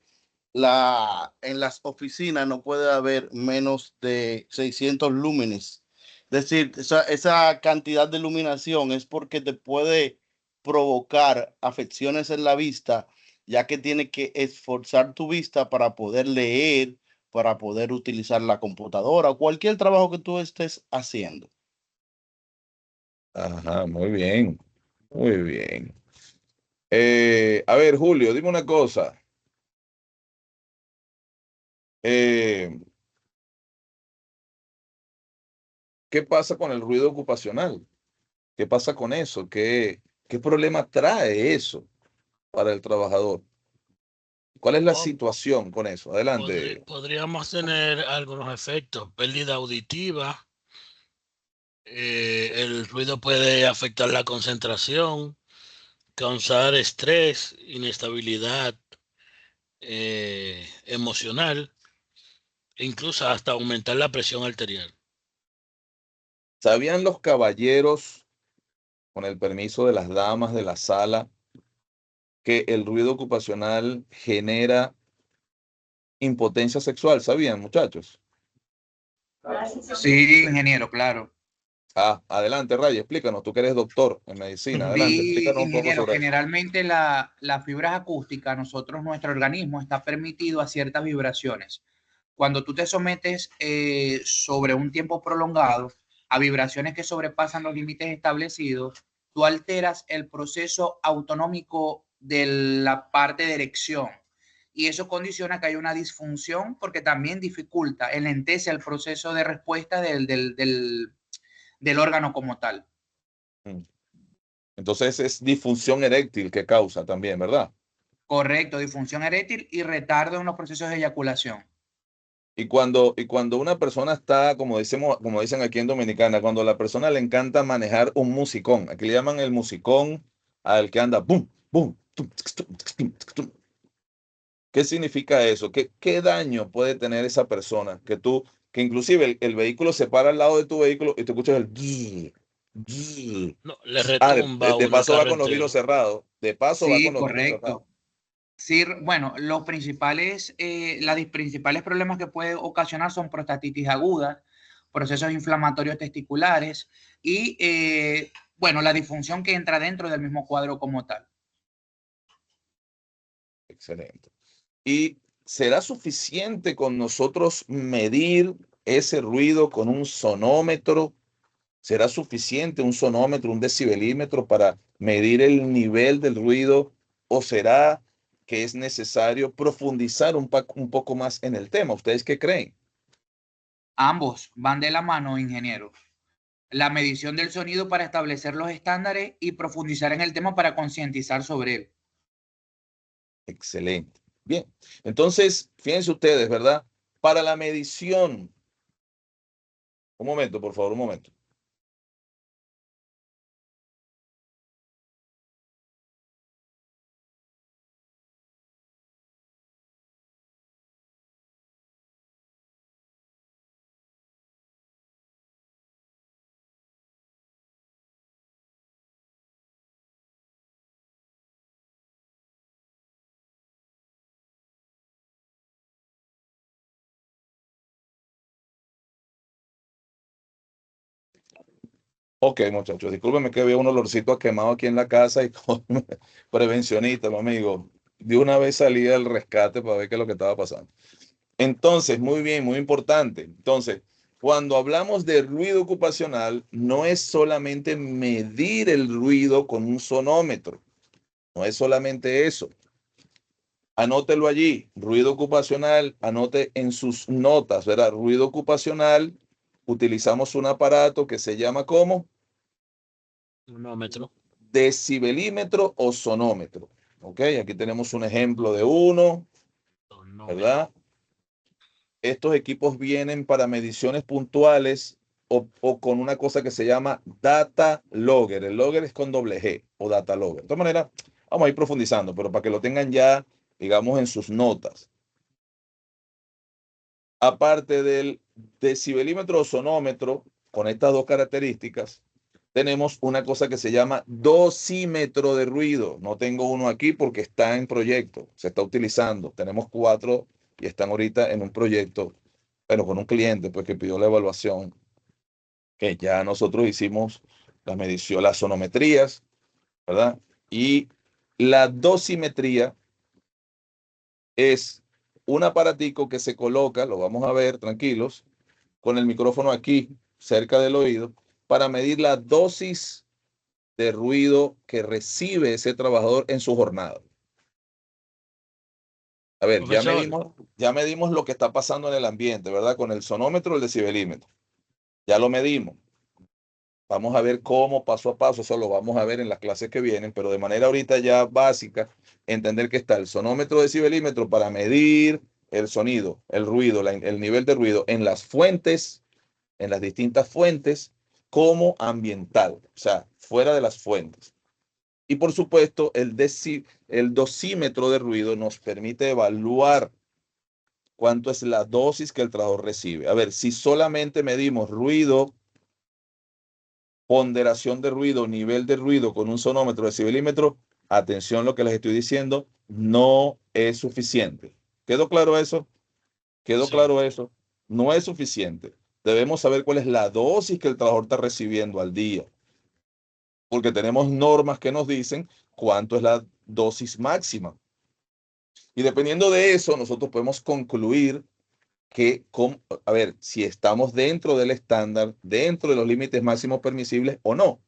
en las oficinas no puede haber menos de 600 lúmenes. Es decir, esa cantidad de iluminación es porque te puede provocar afecciones en la vista, ya que tiene que esforzar tu vista para poder leer, para poder utilizar la computadora o cualquier trabajo que tú estés haciendo. Ajá, muy bien, muy bien. A ver, Julio, dime una cosa. Eh, ¿Qué pasa con el ruido ocupacional? ¿Qué pasa con eso? ¿Qué problema trae eso para el trabajador? ¿Cuál es la Oh, situación con eso? Adelante. podríamos tener algunos efectos, pérdida auditiva, el ruido puede afectar la concentración, causar estrés, inestabilidad emocional, e incluso hasta aumentar la presión arterial. ¿Sabían los caballeros, con el permiso de las damas de la sala, que el ruido ocupacional genera impotencia sexual? ¿Sabían, muchachos? Sí, ingeniero, claro. Ah, adelante, Ray, explícanos, tú que eres doctor en medicina, adelante, Sí, explícanos un poco ingeniero, sobre eso. generalmente las fibras acústicas, nuestro organismo está permitido a ciertas vibraciones. Cuando tú te sometes sobre un tiempo prolongado a vibraciones que sobrepasan los límites establecidos, tú alteras el proceso autonómico de la parte de erección. Y eso condiciona que haya una disfunción porque también dificulta, enlentece el proceso de respuesta del órgano como tal. Mm. Entonces es disfunción eréctil que causa también, ¿verdad? Correcto, disfunción eréctil y retardo en los procesos de eyaculación. Y cuando una persona está, como decimos, como dicen aquí en Dominicana, cuando a la persona le encanta manejar un musicón, aquí le llaman el musicón al que anda boom, boom, tum, tsk, tum, tsk, tum, tsk, tum. ¿Qué significa eso? ¿Qué daño puede tener esa persona? Que inclusive el vehículo se para al lado de tu vehículo y tú escuchas el gui, gui. No, le Ah, de, retumba de una paso va carro con los vidrios entero. cerrados. De paso va con Sí, los vidrios cerrados. correcto. Sí, bueno, los principales problemas que puede ocasionar son prostatitis aguda, procesos inflamatorios testiculares y, bueno, la disfunción que entra dentro del mismo cuadro como tal. Excelente. ¿Y será suficiente con nosotros medir ese ruido con un sonómetro? ¿Será suficiente un sonómetro, un decibelímetro para medir el nivel del ruido? ¿O será que es necesario profundizar un poco más en el tema? ¿Ustedes qué creen? Ambos van de la mano, ingeniero. La medición del sonido para establecer los estándares y profundizar en el tema para concientizar sobre él. Excelente. Bien, entonces, fíjense ustedes, ¿verdad? Para la medición, un momento, por favor, un momento. Ok, muchachos, discúlpenme que había un olorcito a quemado aquí en la casa y con prevencionista, mi amigo. De una vez salí al rescate para ver qué es lo que estaba pasando. Entonces, muy bien, muy importante. Entonces, cuando hablamos de ruido ocupacional, no es solamente medir el ruido con un sonómetro. No es solamente eso. Anótelo allí, ruido ocupacional, anote en sus notas, ¿verdad? Ruido ocupacional, utilizamos un aparato que se llama ¿cómo? Sonómetro. Decibelímetro o sonómetro. Ok, aquí tenemos un ejemplo de uno, ¿verdad? Estos equipos vienen para mediciones puntuales o con una cosa que se llama data logger. El logger es con doble G o data logger. De todas maneras, vamos a ir profundizando, pero para que lo tengan ya, digamos, en sus notas. Aparte del decibelímetro o sonómetro, con estas dos características, tenemos una cosa que se llama dosímetro de ruido. No tengo uno aquí porque está en proyecto, se está utilizando. Tenemos 4 y están ahorita en un proyecto, bueno, con un cliente pues, que pidió la evaluación, que ya nosotros hicimos la medición, las sonometrías, ¿verdad? Y la dosimetría es un aparatico que se coloca, lo vamos a ver tranquilos, con el micrófono aquí cerca del oído para medir la dosis de ruido que recibe ese trabajador en su jornada. A ver, Profesor, ya medimos lo que está pasando en el ambiente, ¿verdad? Con el sonómetro, el decibelímetro. Ya lo medimos. Vamos a ver cómo paso a paso, eso lo vamos a ver en las clases que vienen, pero de manera ahorita ya básica, entender que está el sonómetro, decibelímetro para medir el sonido, el ruido, el nivel de ruido en las fuentes, en las distintas fuentes, como ambiental, o sea, fuera de las fuentes. Y por supuesto, el dosímetro de ruido nos permite evaluar cuánto es la dosis que el trabajador recibe. A ver, si solamente medimos ruido, ponderación de ruido, nivel de ruido con un sonómetro, decibelímetro, atención lo que les estoy diciendo, no es suficiente. ¿Quedó claro eso? ¿Quedó sí. claro eso? No es suficiente. Debemos saber cuál es la dosis que el trabajador está recibiendo al día, porque tenemos normas que nos dicen cuánto es la dosis máxima. Y dependiendo de eso, nosotros podemos concluir que, a ver, si estamos dentro del estándar, dentro de los límites máximos permisibles o no.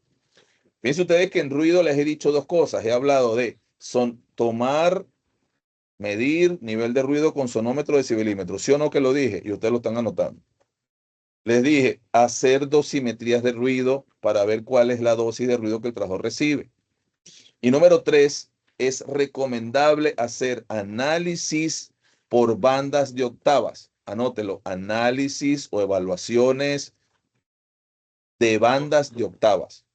Fíjense ustedes que en ruido les he dicho dos cosas. He hablado de tomar, medir nivel de ruido con sonómetro, decibelímetro. ¿Sí o no que lo dije? Y ustedes lo están anotando. Les dije hacer dosimetrías de ruido para ver cuál es la dosis de ruido que el trabajador recibe. Y número 3, es recomendable hacer análisis por bandas de octavas. Anótelo, análisis o evaluaciones de bandas de octavas.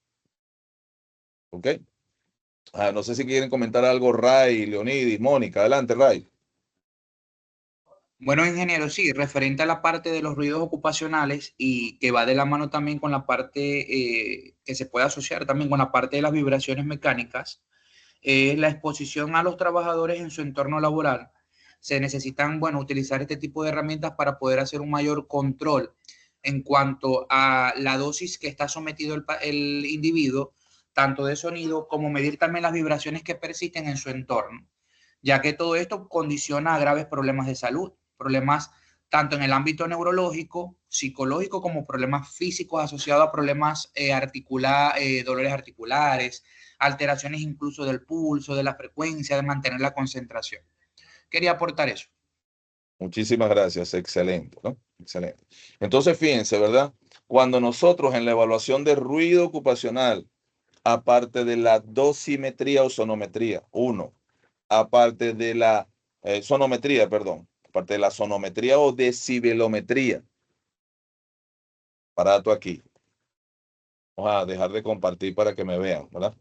¿Ok? No sé si quieren comentar algo, Ray, Leonidis, Mónica. Adelante, Ray. Bueno, ingeniero, sí, referente a la parte de los ruidos ocupacionales y que va de la mano también con la parte que se puede asociar también con la parte de las vibraciones mecánicas, la exposición a los trabajadores en su entorno laboral. Se necesitan, bueno, utilizar este tipo de herramientas para poder hacer un mayor control en cuanto a la dosis que está sometido el individuo, tanto de sonido como medir también las vibraciones que persisten en su entorno, ya que todo esto condiciona a graves problemas de salud, problemas tanto en el ámbito neurológico, psicológico, como problemas físicos asociados a problemas dolores articulares, alteraciones incluso del pulso, de la frecuencia, de mantener la concentración. Quería aportar eso. Muchísimas gracias. Excelente, ¿no? Excelente. Entonces, fíjense, ¿verdad? Cuando nosotros en la evaluación de ruido ocupacional, aparte de la dosimetría o sonometría, aparte de la sonometría, perdón, aparte de la sonometría o decibelometría, aparato aquí. Vamos a dejar de compartir para que me vean, ¿verdad?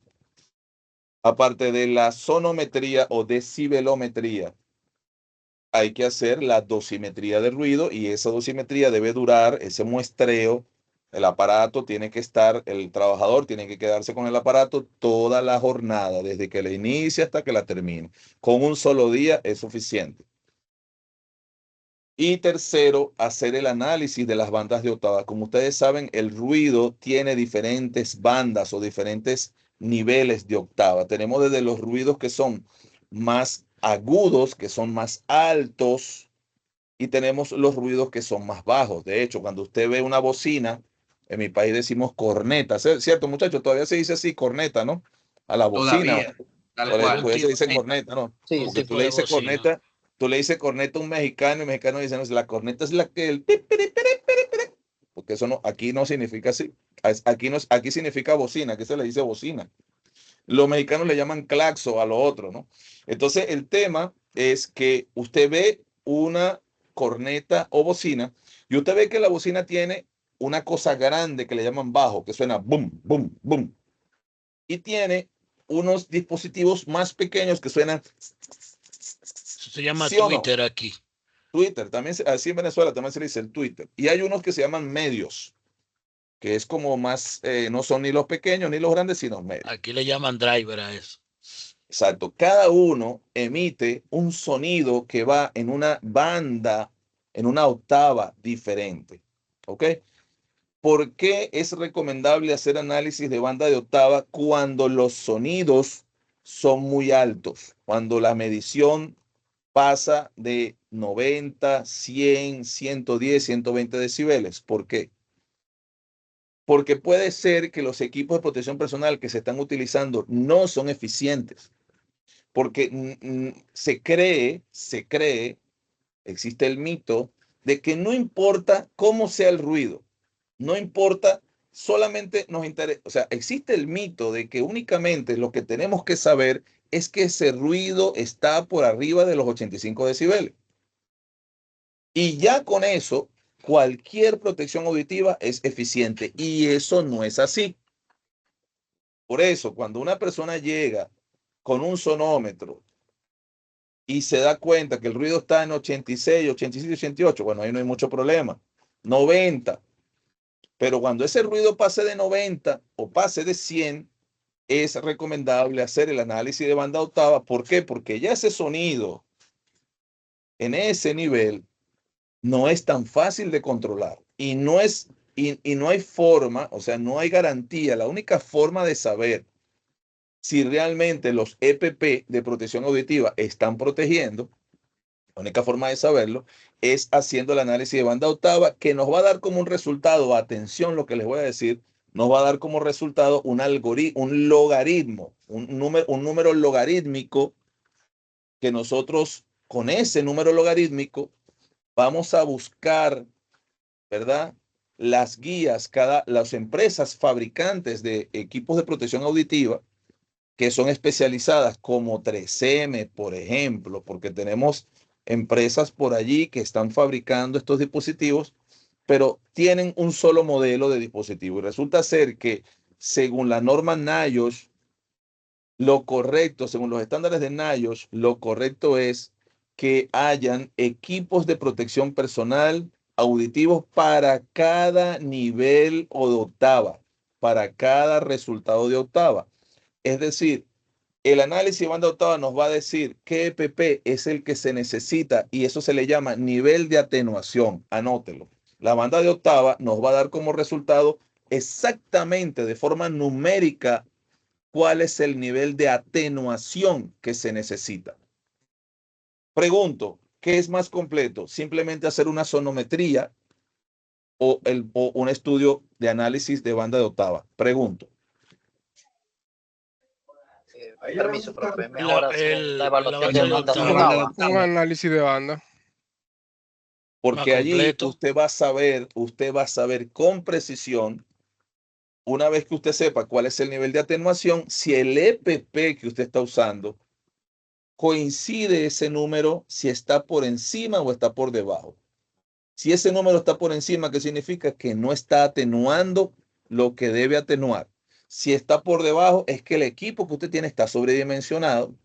Aparte de la sonometría o decibelometría, hay que hacer la dosimetría de ruido y esa dosimetría debe durar, ese muestreo, el aparato tiene que estar, el trabajador tiene que quedarse con el aparato toda la jornada, desde que la inicia hasta que la termine. Con un solo día es suficiente. Y tercero, hacer el análisis de las bandas de octava. Como ustedes saben, el ruido tiene diferentes bandas o diferentes niveles de octava. Tenemos desde los ruidos que son más agudos, que son más altos, y tenemos los ruidos que son más bajos. De hecho, cuando usted ve una bocina, en mi país decimos corneta, ¿cierto, muchachos? Todavía se dice así, corneta, ¿no? A la bocina. Todavía, tal Todavía cual. se dice corneta, ¿no? Sí, Porque sí. tú le dices corneta, tú le dices corneta a un mexicano y el mexicano dice, no, la corneta es la que el porque eso no, aquí no significa así. Aquí, no, aquí significa bocina, aquí se le dice bocina. Los mexicanos le llaman claxo a lo otro, ¿no? Entonces, el tema es que usted ve una corneta o bocina y usted ve que la bocina tiene una cosa grande que le llaman bajo, que suena boom, boom, boom. Y tiene unos dispositivos más pequeños que suenan. Eso se llama ¿Sí o no? Twitter aquí. Twitter, también así en Venezuela también se le dice el Twitter. Y hay unos que se llaman medios, que es como más, no son ni los pequeños ni los grandes, sino medios. Aquí le llaman driver a eso. Exacto. Cada uno emite un sonido que va en una banda, en una octava diferente. ¿Ok? ¿Por qué es recomendable hacer análisis de banda de octava cuando los sonidos son muy altos? Cuando la medición pasa de 90, 100, 110, 120 decibeles. ¿Por qué? Porque puede ser que los equipos de protección personal que se están utilizando no son eficientes. Porque se cree, existe el mito de que no importa cómo sea el ruido, no importa, solamente nos interesa, o sea, existe el mito de que únicamente lo que tenemos que saber es que ese ruido está por arriba de los 85 decibeles. Y ya con eso, cualquier protección auditiva es eficiente y eso no es así. Por eso, cuando una persona llega con un sonómetro y se da cuenta que el ruido está en 86, 87, 88, bueno, ahí no hay mucho problema. 90. Pero cuando ese ruido pase de 90 o pase de 100, es recomendable hacer el análisis de banda octava. ¿Por qué? Porque ya ese sonido en ese nivel no es tan fácil de controlar y no es y no hay forma, o sea, no hay garantía. La única forma de saber si realmente los EPP de protección auditiva están protegiendo, la única forma de saberlo es haciendo el análisis de banda octava, que nos va a dar como un resultado, atención lo que les voy a decir, nos va a dar como resultado un logaritmo, un número logarítmico, que nosotros con ese número logarítmico vamos a buscar, ¿verdad? Las guías, las empresas fabricantes de equipos de protección auditiva que son especializadas como 3M, por ejemplo, porque tenemos empresas por allí que están fabricando estos dispositivos, pero tienen un solo modelo de dispositivo. Y resulta ser que según la norma NIOSH, lo correcto, según los estándares de NIOSH, lo correcto es que hayan equipos de protección personal auditivos para cada nivel o de octava, para cada resultado de octava. Es decir, el análisis de banda octava nos va a decir qué EPP es el que se necesita y eso se le llama nivel de atenuación. Anótelo. La banda de octava nos va a dar como resultado exactamente de forma numérica cuál es el nivel de atenuación que se necesita. Pregunto, ¿qué es más completo? ¿Simplemente hacer una sonometría o un estudio de análisis de banda de octava? Pregunto. Permiso, profe. Mejor hacer la evaluación banda de de banda de octava. octava. Un análisis de banda. Porque Más allí completo. usted va a saber con precisión, una vez que usted sepa cuál es el nivel de atenuación, si el EPP que usted está usando coincide ese número, si está por encima o está por debajo. Si ese número está por encima, ¿qué significa? Que no está atenuando lo que debe atenuar. Si está por debajo, es que el equipo que usted tiene está sobredimensionado.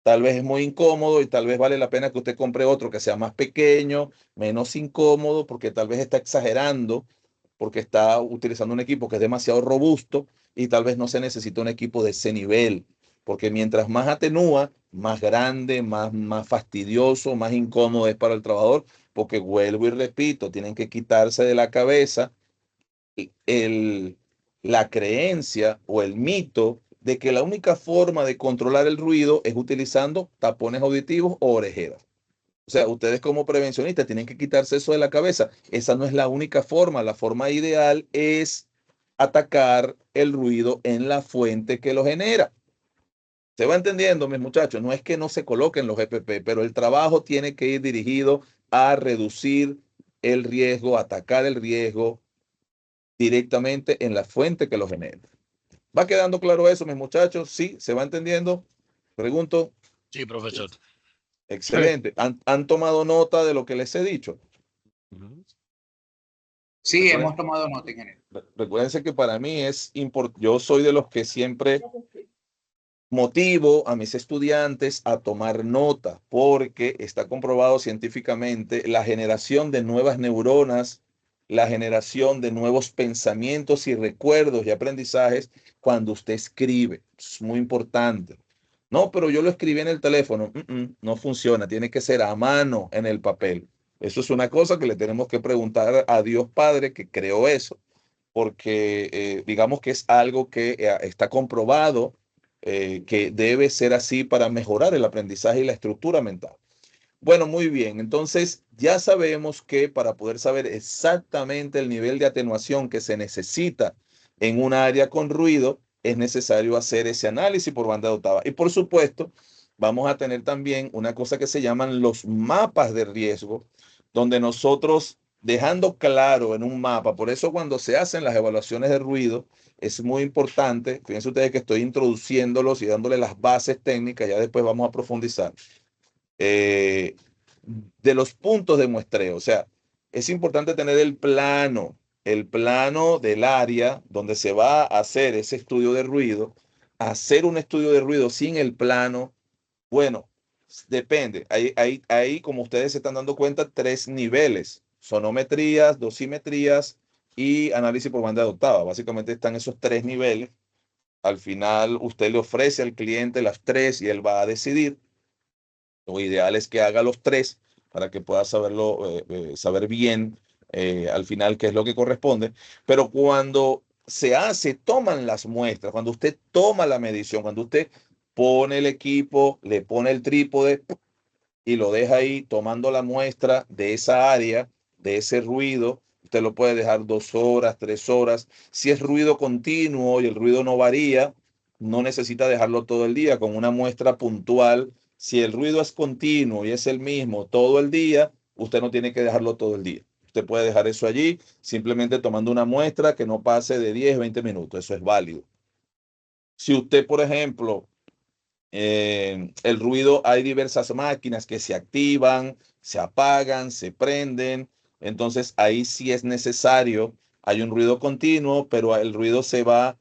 Tal vez es muy incómodo y tal vez vale la pena que usted compre otro que sea más pequeño, menos incómodo, porque tal vez está exagerando, porque está utilizando un equipo que es demasiado robusto y tal vez no se necesita un equipo de ese nivel, porque mientras más atenúa, más grande, más fastidioso, más incómodo es para el trabajador, porque vuelvo y repito, tienen que quitarse de la cabeza la creencia o el mito de que la única forma de controlar el ruido es utilizando tapones auditivos o orejeras. O sea, ustedes como prevencionistas tienen que quitarse eso de la cabeza. Esa no es la única forma. La forma ideal es atacar el ruido en la fuente que lo genera. ¿Se va entendiendo, mis muchachos? No es que no se coloquen los EPP, pero el trabajo tiene que ir dirigido a reducir el riesgo, atacar el riesgo directamente en la fuente que lo genera. ¿Va quedando claro eso, mis muchachos? ¿Sí? ¿Se va entendiendo? Pregunto. Sí, profesor. Excelente. ¿Han tomado nota de lo que les he dicho? Sí, hemos tomado nota, ingeniero. Recuérdense que para mí es importante, yo soy de los que siempre motivo a mis estudiantes a tomar nota, porque está comprobado científicamente la generación de nuevas neuronas, la generación de nuevos pensamientos y recuerdos y aprendizajes cuando usted escribe. Es muy importante. No, pero yo lo escribí en el teléfono. No funciona, tiene que ser a mano en el papel. Eso es una cosa que le tenemos que preguntar a Dios Padre que creó eso, porque digamos que es algo que está comprobado que debe ser así para mejorar el aprendizaje y la estructura mental. Bueno, muy bien. Entonces, ya sabemos que para poder saber exactamente el nivel de atenuación que se necesita en un área con ruido, es necesario hacer ese análisis por banda de octava. Y por supuesto, vamos a tener también una cosa que se llaman los mapas de riesgo, donde nosotros, dejando claro en un mapa, por eso cuando se hacen las evaluaciones de ruido, es muy importante, fíjense ustedes que estoy introduciéndolos y dándole las bases técnicas, ya después vamos a profundizar, de los puntos de muestreo. O sea, es importante tener el plano del área donde se va a hacer ese estudio de ruido. Hacer un estudio de ruido sin el plano, bueno, depende. Hay, como ustedes se están dando cuenta, 3 niveles: sonometrías, dosimetrías y análisis por banda de octava. Básicamente están esos 3 niveles. Al final, usted le ofrece al cliente las 3 y él va a decidir. Lo ideal es que haga los 3 para que pueda saber bien al final qué es lo que corresponde. Pero cuando toman las muestras, cuando usted toma la medición, cuando usted pone el equipo, le pone el trípode y lo deja ahí tomando la muestra de esa área, de ese ruido, usted lo puede dejar 2 horas, 3 horas. Si es ruido continuo y el ruido no varía, no necesita dejarlo todo el día. Con una muestra puntual, si el ruido es continuo y es el mismo todo el día, usted no tiene que dejarlo todo el día. Usted puede dejar eso allí simplemente tomando una muestra que no pase de 10, 20 minutos. Eso es válido. Si usted, por ejemplo, el ruido, hay diversas máquinas que se activan, se apagan, se prenden. Entonces ahí sí es necesario, hay un ruido continuo, pero el ruido se va,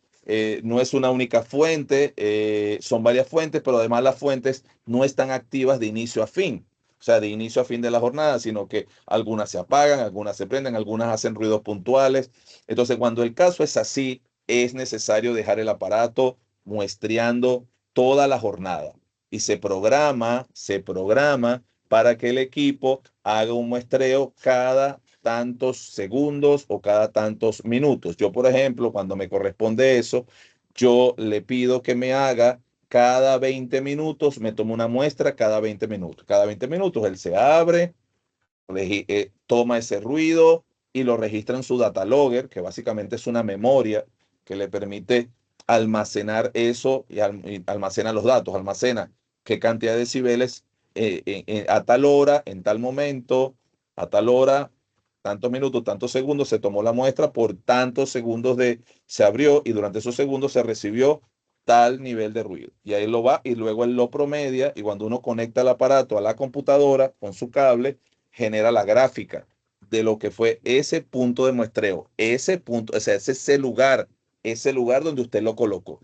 no es una única fuente, son varias fuentes, pero además las fuentes no están activas de inicio a fin. O sea, de inicio a fin de la jornada, sino que algunas se apagan, algunas se prenden, algunas hacen ruidos puntuales. Entonces, cuando el caso es así, es necesario dejar el aparato muestreando toda la jornada y se programa para que el equipo haga un muestreo cada tantos segundos o cada tantos minutos. Yo, por ejemplo, cuando me corresponde eso, yo le pido que me haga cada 20 minutos, me tomo una muestra cada 20 minutos. Cada 20 minutos él se abre, toma ese ruido y lo registra en su data logger, que básicamente es una memoria que le permite almacenar eso y almacena los datos, almacena qué cantidad de decibeles a tal hora, en tal momento, a tal hora, tantos minutos, tantos segundos, se tomó la muestra, por tantos segundos se abrió y durante esos segundos se recibió tal nivel de ruido. Y ahí lo va y luego él lo promedia y cuando uno conecta el aparato a la computadora con su cable, genera la gráfica de lo que fue ese punto de muestreo, ese punto, o sea, ese lugar donde usted lo colocó.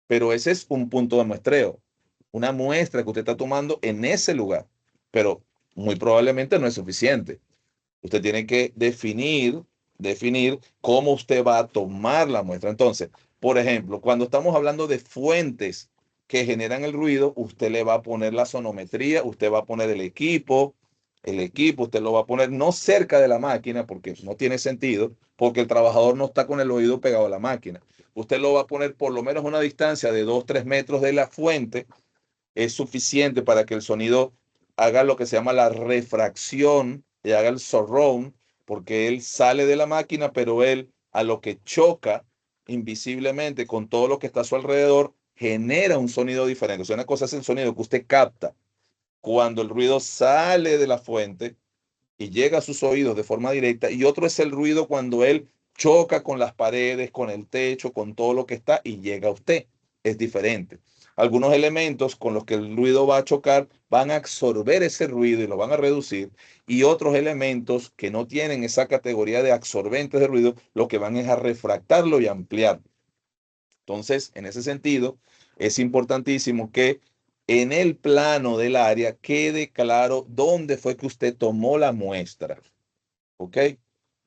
Pero ese es un punto de muestreo, una muestra que usted está tomando en ese lugar, pero muy probablemente no es suficiente. Usted tiene que definir cómo usted va a tomar la muestra. Entonces, por ejemplo, cuando estamos hablando de fuentes que generan el ruido, usted le va a poner la sonometría, usted va a poner el equipo, El equipo usted lo va a poner no cerca de la máquina porque no tiene sentido, porque el trabajador no está con el oído pegado a la máquina. Usted lo va a poner por lo menos a una distancia de 2, 3 metros de la fuente. Es suficiente para que el sonido haga lo que se llama la refracción y haga el surround, porque él sale de la máquina, pero él a lo que choca invisiblemente con todo lo que está a su alrededor, genera un sonido diferente. O sea, una cosa es el sonido que usted capta cuando el ruido sale de la fuente y llega a sus oídos de forma directa, y otro es el ruido cuando él choca con las paredes, con el techo, con todo lo que está y llega a usted. Es diferente. Algunos elementos con los que el ruido va a chocar van a absorber ese ruido y lo van a reducir, y otros elementos que no tienen esa categoría de absorbentes de ruido, lo que van es a refractarlo y ampliar. Entonces, en ese sentido, es importantísimo que en el plano del área quede claro dónde fue que usted tomó la muestra. ¿Ok?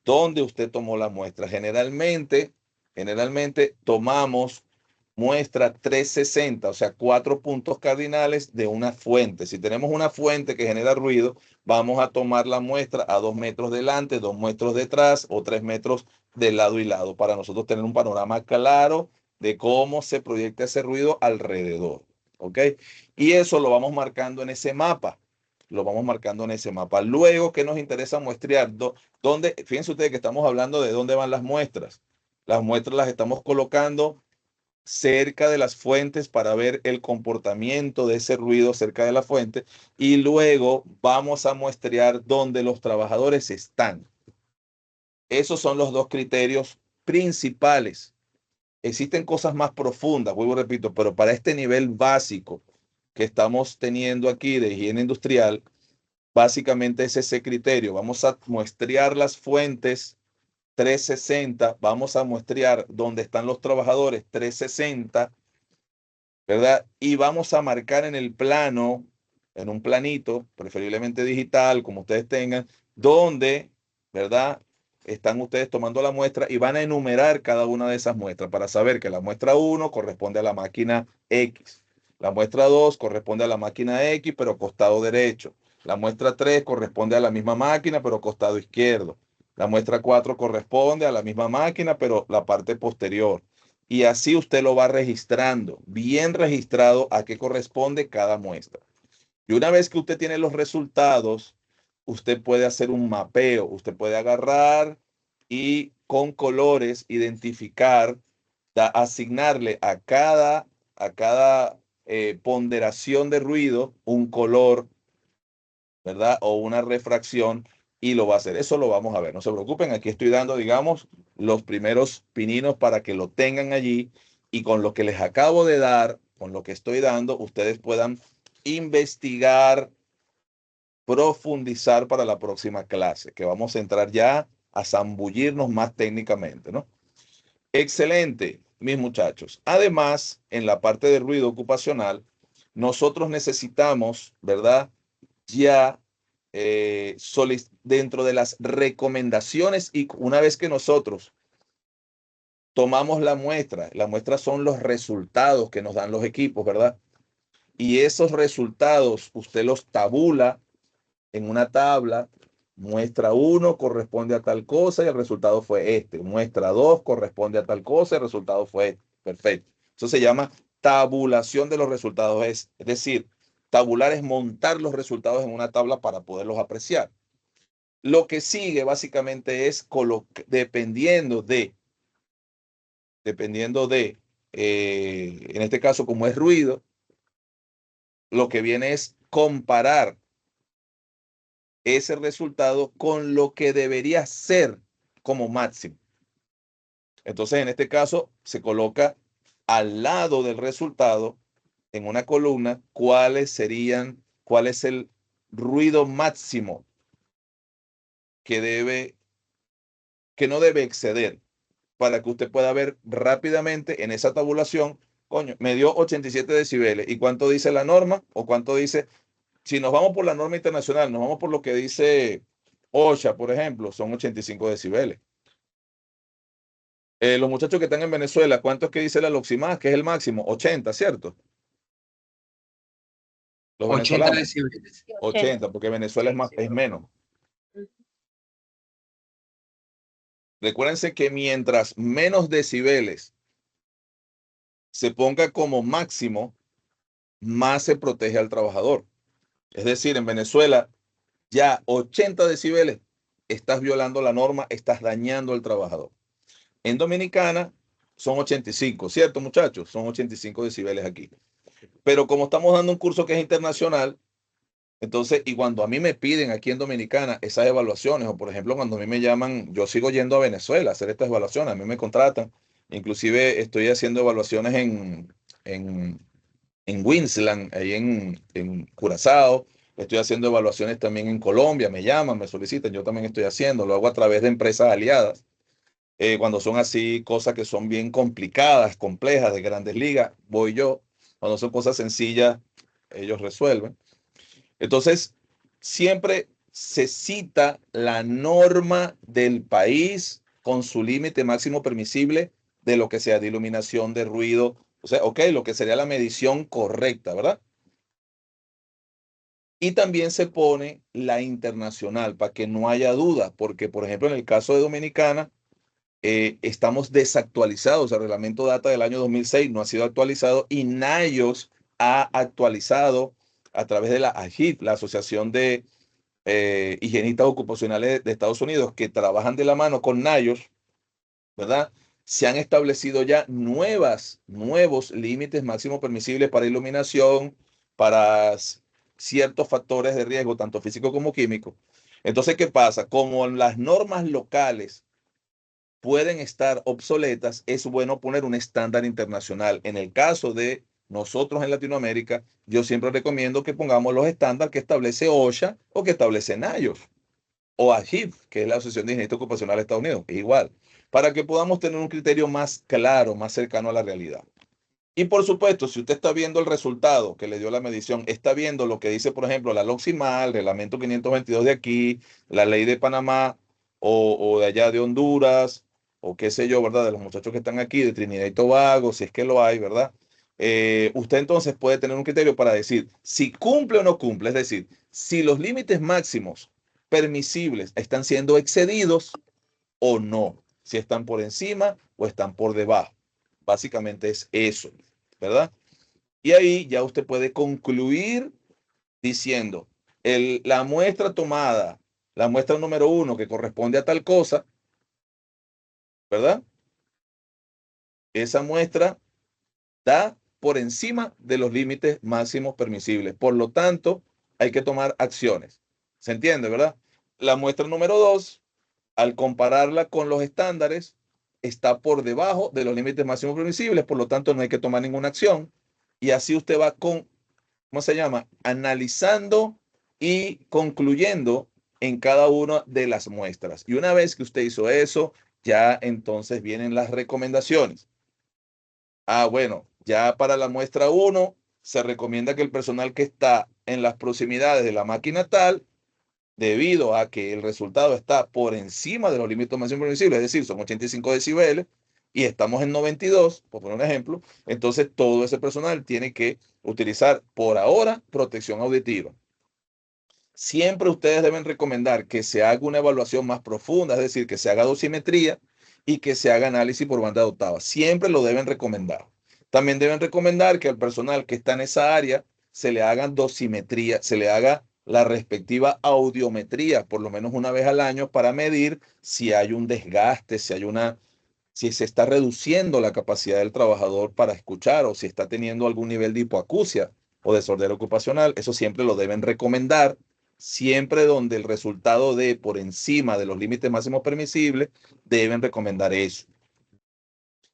¿Dónde usted tomó la muestra? Generalmente tomamos muestra 360, o sea, 4 puntos cardinales de una fuente. Si tenemos una fuente que genera ruido, vamos a tomar la muestra a 2 metros delante, 2 metros detrás o 3 metros de lado y lado para nosotros tener un panorama claro de cómo se proyecta ese ruido alrededor. ¿Ok? Y eso lo vamos marcando en ese mapa. Lo vamos marcando en ese mapa. Luego, ¿qué nos interesa muestrear? ¿Dónde? Fíjense ustedes que estamos hablando de dónde van las muestras. Las muestras las estamos colocando cerca de las fuentes para ver el comportamiento de ese ruido cerca de la fuente, y luego vamos a muestrear dónde los trabajadores están. Esos son los dos criterios principales. Existen cosas más profundas, vuelvo y repito, pero para este nivel básico que estamos teniendo aquí de higiene industrial, básicamente es ese criterio. Vamos a muestrear las fuentes 360, vamos a muestrear dónde están los trabajadores 360, ¿verdad? Y vamos a marcar en el plano, en un planito, preferiblemente digital, como ustedes tengan, donde, ¿verdad? Están ustedes tomando la muestra y van a enumerar cada una de esas muestras para saber que la muestra 1 corresponde a la máquina X. La muestra 2 corresponde a la máquina X, pero costado derecho. La muestra 3 corresponde a la misma máquina, pero costado izquierdo. La muestra 4 corresponde a la misma máquina, pero la parte posterior. Y así usted lo va registrando, bien registrado a qué corresponde cada muestra. Y una vez que usted tiene los resultados, usted puede hacer un mapeo. Usted puede agarrar y con colores identificar, asignarle a cada ponderación de ruido un color, ¿verdad? O una refracción, y lo va a hacer. Eso lo vamos a ver. No se preocupen, aquí estoy dando, digamos, los primeros pininos para que lo tengan allí, y con lo que les acabo de dar, con lo que estoy dando, ustedes puedan investigar, profundizar para la próxima clase, que vamos a entrar ya a zambullirnos más técnicamente, ¿no? Excelente, mis muchachos. Además, en la parte de ruido ocupacional, nosotros necesitamos, ¿verdad? Ya dentro de las recomendaciones, y una vez que nosotros tomamos la muestra son los resultados que nos dan los equipos, ¿verdad? Y esos resultados usted los tabula en una tabla. Muestra 1 corresponde a tal cosa y el resultado fue este. Muestra 2 corresponde a tal cosa y el resultado fue este. Perfecto. Eso se llama tabulación de los resultados. Es decir, tabular es montar los resultados en una tabla para poderlos apreciar. Lo que sigue básicamente es dependiendo de, en este caso, como es ruido, lo que viene es comparar ese resultado con lo que debería ser como máximo. Entonces, en este caso, se coloca al lado del resultado, en una columna, cuál es el ruido máximo que no debe exceder, para que usted pueda ver rápidamente en esa tabulación. Coño, me dio 87 decibeles. ¿Y cuánto dice la norma? ¿O cuánto dice? Si nos vamos por la norma internacional, nos vamos por lo que dice OSHA, por ejemplo, son 85 decibeles. Los muchachos que están en Venezuela, ¿cuánto es que dice la Loximax, que es el máximo? 80, ¿cierto? los 80 venezolanos. decibeles. 80, porque Venezuela es menos. Recuérdense que mientras menos decibeles se ponga como máximo, más se protege al trabajador. Es decir, en Venezuela, ya 80 decibeles, estás violando la norma, estás dañando al trabajador. En Dominicana son 85, ¿cierto, muchachos? Son 85 decibeles aquí. Pero como estamos dando un curso que es internacional, entonces, y cuando a mí me piden aquí en Dominicana esas evaluaciones, o por ejemplo, cuando a mí me llaman, yo sigo yendo a Venezuela a hacer estas evaluaciones, a mí me contratan, inclusive estoy haciendo evaluaciones en Queensland, ahí en Curazao, estoy haciendo evaluaciones también en Colombia, me llaman, me solicitan, yo también estoy haciendo, lo hago a través de empresas aliadas, cuando son así cosas que son bien complicadas, complejas, de grandes ligas, voy yo, cuando son cosas sencillas, ellos resuelven. Entonces, siempre se cita la norma del país con su límite máximo permisible de lo que sea de iluminación, de ruido, o sea, ok, lo que sería la medición correcta, ¿verdad? Y también se pone la internacional para que no haya duda, porque por ejemplo en el caso de Dominicana, estamos desactualizados, el reglamento data del año 2006, no ha sido actualizado y NAIOS ha actualizado a través de la AHIP, la Asociación de Higienistas Ocupacionales de Estados Unidos, que trabajan de la mano con NAIOS, ¿verdad? Se han establecido ya nuevos límites máximos permisibles para iluminación, para ciertos factores de riesgo, tanto físico como químico. Entonces, ¿qué pasa? Como las normas locales pueden estar obsoletas, es bueno poner un estándar internacional. En el caso de nosotros en Latinoamérica, yo siempre recomiendo que pongamos los estándares que establece OSHA o que establece NAIOS o AHIP, que es la Asociación de Higienistas Ocupacionales de Estados Unidos, es igual, para que podamos tener un criterio más claro, más cercano a la realidad. Y por supuesto, si usted está viendo el resultado que le dio la medición, está viendo lo que dice, por ejemplo, la LOXIMAL, el reglamento 522 de aquí, la ley de Panamá o de allá de Honduras, o qué sé yo, ¿verdad? De los muchachos que están aquí, de Trinidad y Tobago, si es que lo hay, ¿verdad? Usted entonces puede tener un criterio para decir si cumple o no cumple, es decir, si los límites máximos permisibles están siendo excedidos o no, si están por encima o están por debajo. Básicamente es eso, ¿verdad? Y ahí ya usted puede concluir diciendo, la muestra tomada, la muestra número 1 que corresponde a tal cosa, ¿verdad? Esa muestra da por encima de los límites máximos permisibles. Por lo tanto, hay que tomar acciones. ¿Se entiende, verdad? La muestra número 2, al compararla con los estándares, está por debajo de los límites máximos permisibles, por lo tanto no hay que tomar ninguna acción. Y así usted va con, ¿cómo se llama? Analizando y concluyendo en cada una de las muestras. Y una vez que usted hizo eso, ya entonces vienen las recomendaciones. Bueno, ya para la muestra 1 se recomienda que el personal que está en las proximidades de la máquina tal, debido a que el resultado está por encima de los límites máximos permisibles, es decir, son 85 decibeles y estamos en 92, por poner un ejemplo, entonces todo ese personal tiene que utilizar por ahora protección auditiva. Siempre ustedes deben recomendar que se haga una evaluación más profunda, es decir, que se haga dosimetría y que se haga análisis por banda de octava. Siempre lo deben recomendar. También deben recomendar que al personal que está en esa área se le haga dosimetría, se le haga la respectiva audiometría, por lo menos una vez al año, para medir si hay un desgaste, si se está reduciendo la capacidad del trabajador para escuchar o si está teniendo algún nivel de hipoacusia o de sordera ocupacional. Eso siempre lo deben recomendar, siempre donde el resultado de por encima de los límites máximos permisibles, deben recomendar eso.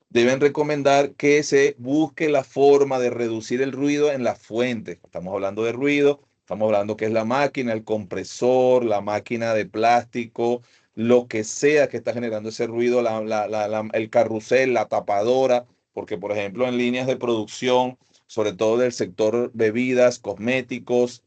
Deben recomendar que se busque la forma de reducir el ruido en la fuente. Estamos hablando de ruido, estamos hablando que es la máquina, el compresor, la máquina de plástico, lo que sea que está generando ese ruido, el carrusel, la tapadora, porque por ejemplo en líneas de producción, sobre todo del sector bebidas, cosméticos,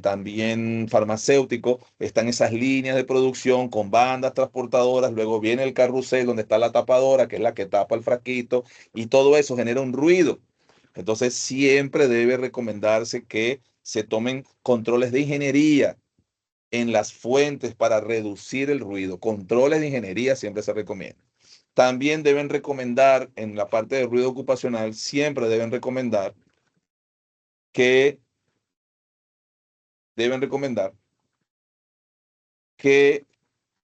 también farmacéutico, están esas líneas de producción con bandas transportadoras, luego viene el carrusel donde está la tapadora, que es la que tapa el frasquito, y todo eso genera un ruido. Entonces siempre debe recomendarse que se tomen controles de ingeniería en las fuentes para reducir el ruido. Controles de ingeniería siempre se recomienda. También deben recomendar, en la parte de ruido ocupacional, siempre deben recomendar que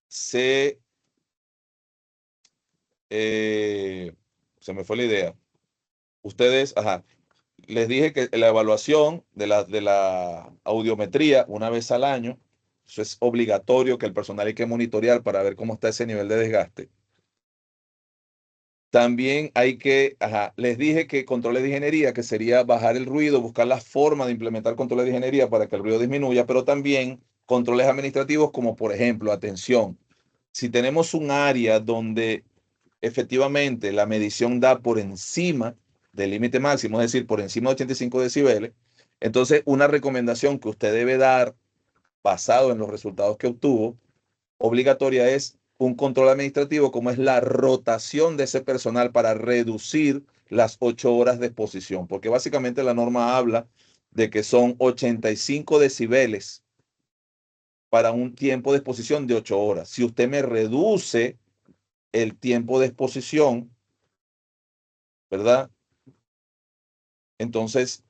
se me fue la idea. Ustedes, les dije que la evaluación de la audiometría una vez al año, eso es obligatorio que el personal hay que monitorear para ver cómo está ese nivel de desgaste. También hay que, les dije que controles de ingeniería, que sería bajar el ruido, buscar la forma de implementar controles de ingeniería para que el ruido disminuya, pero también controles administrativos como, por ejemplo, atención. Si tenemos un área donde efectivamente la medición da por encima del límite máximo, es decir, por encima de 85 decibeles, entonces una recomendación que usted debe dar basado en los resultados que obtuvo, obligatoria, es un control administrativo, como es la rotación de ese personal para reducir las 8 horas de exposición, porque básicamente la norma habla de que son 85 decibeles para un tiempo de exposición de 8 horas. Si usted me reduce el tiempo de exposición, ¿verdad? Entonces,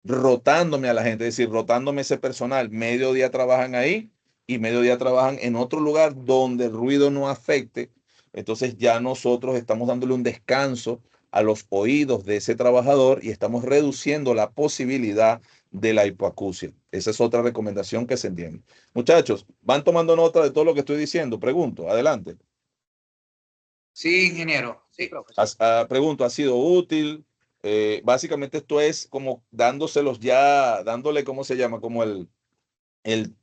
rotándome a la gente, es decir, rotándome ese personal, medio día trabajan ahí y medio día trabajan en otro lugar donde el ruido no afecte. Entonces ya nosotros estamos dándole un descanso a los oídos de ese trabajador y estamos reduciendo la posibilidad de la hipoacusia. Esa es otra recomendación que se entiende. Muchachos, ¿van tomando nota de todo lo que estoy diciendo? Pregunto, adelante. Sí, ingeniero. Sí, Pregunto, ¿ha sido útil? Básicamente esto es como dándoselos ya, dándole, ¿cómo se llama? Como el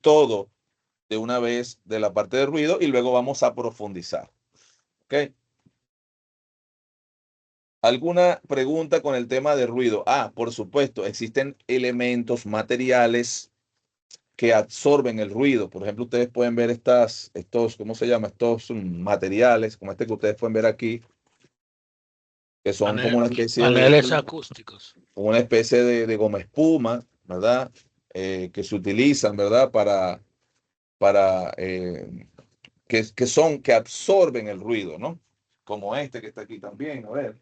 todo de una vez de la parte de ruido y luego vamos a profundizar. ¿Ok? ¿Alguna pregunta con el tema de ruido? Por supuesto, existen elementos materiales que absorben el ruido. Por ejemplo, ustedes pueden ver estos, ¿cómo se llama? Estos materiales, como este que ustedes pueden ver aquí, que son como una especie paneles acústicos. una especie de goma espuma, ¿verdad? Que se utilizan, ¿verdad? Para que absorben el ruido, ¿no? Como este que está aquí también, a ver.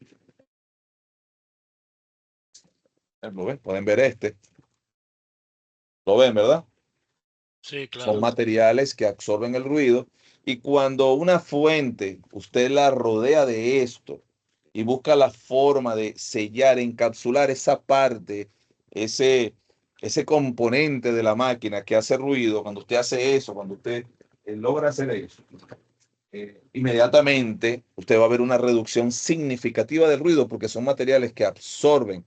¿Lo ven? Pueden ver este. ¿Lo ven, verdad? Sí, claro. Son materiales que absorben el ruido y cuando una fuente usted la rodea de esto y busca la forma de sellar, encapsular esa parte, ese componente de la máquina que hace ruido, cuando usted hace eso, cuando usted logra hacer eso, inmediatamente usted va a ver una reducción significativa del ruido porque son materiales que absorben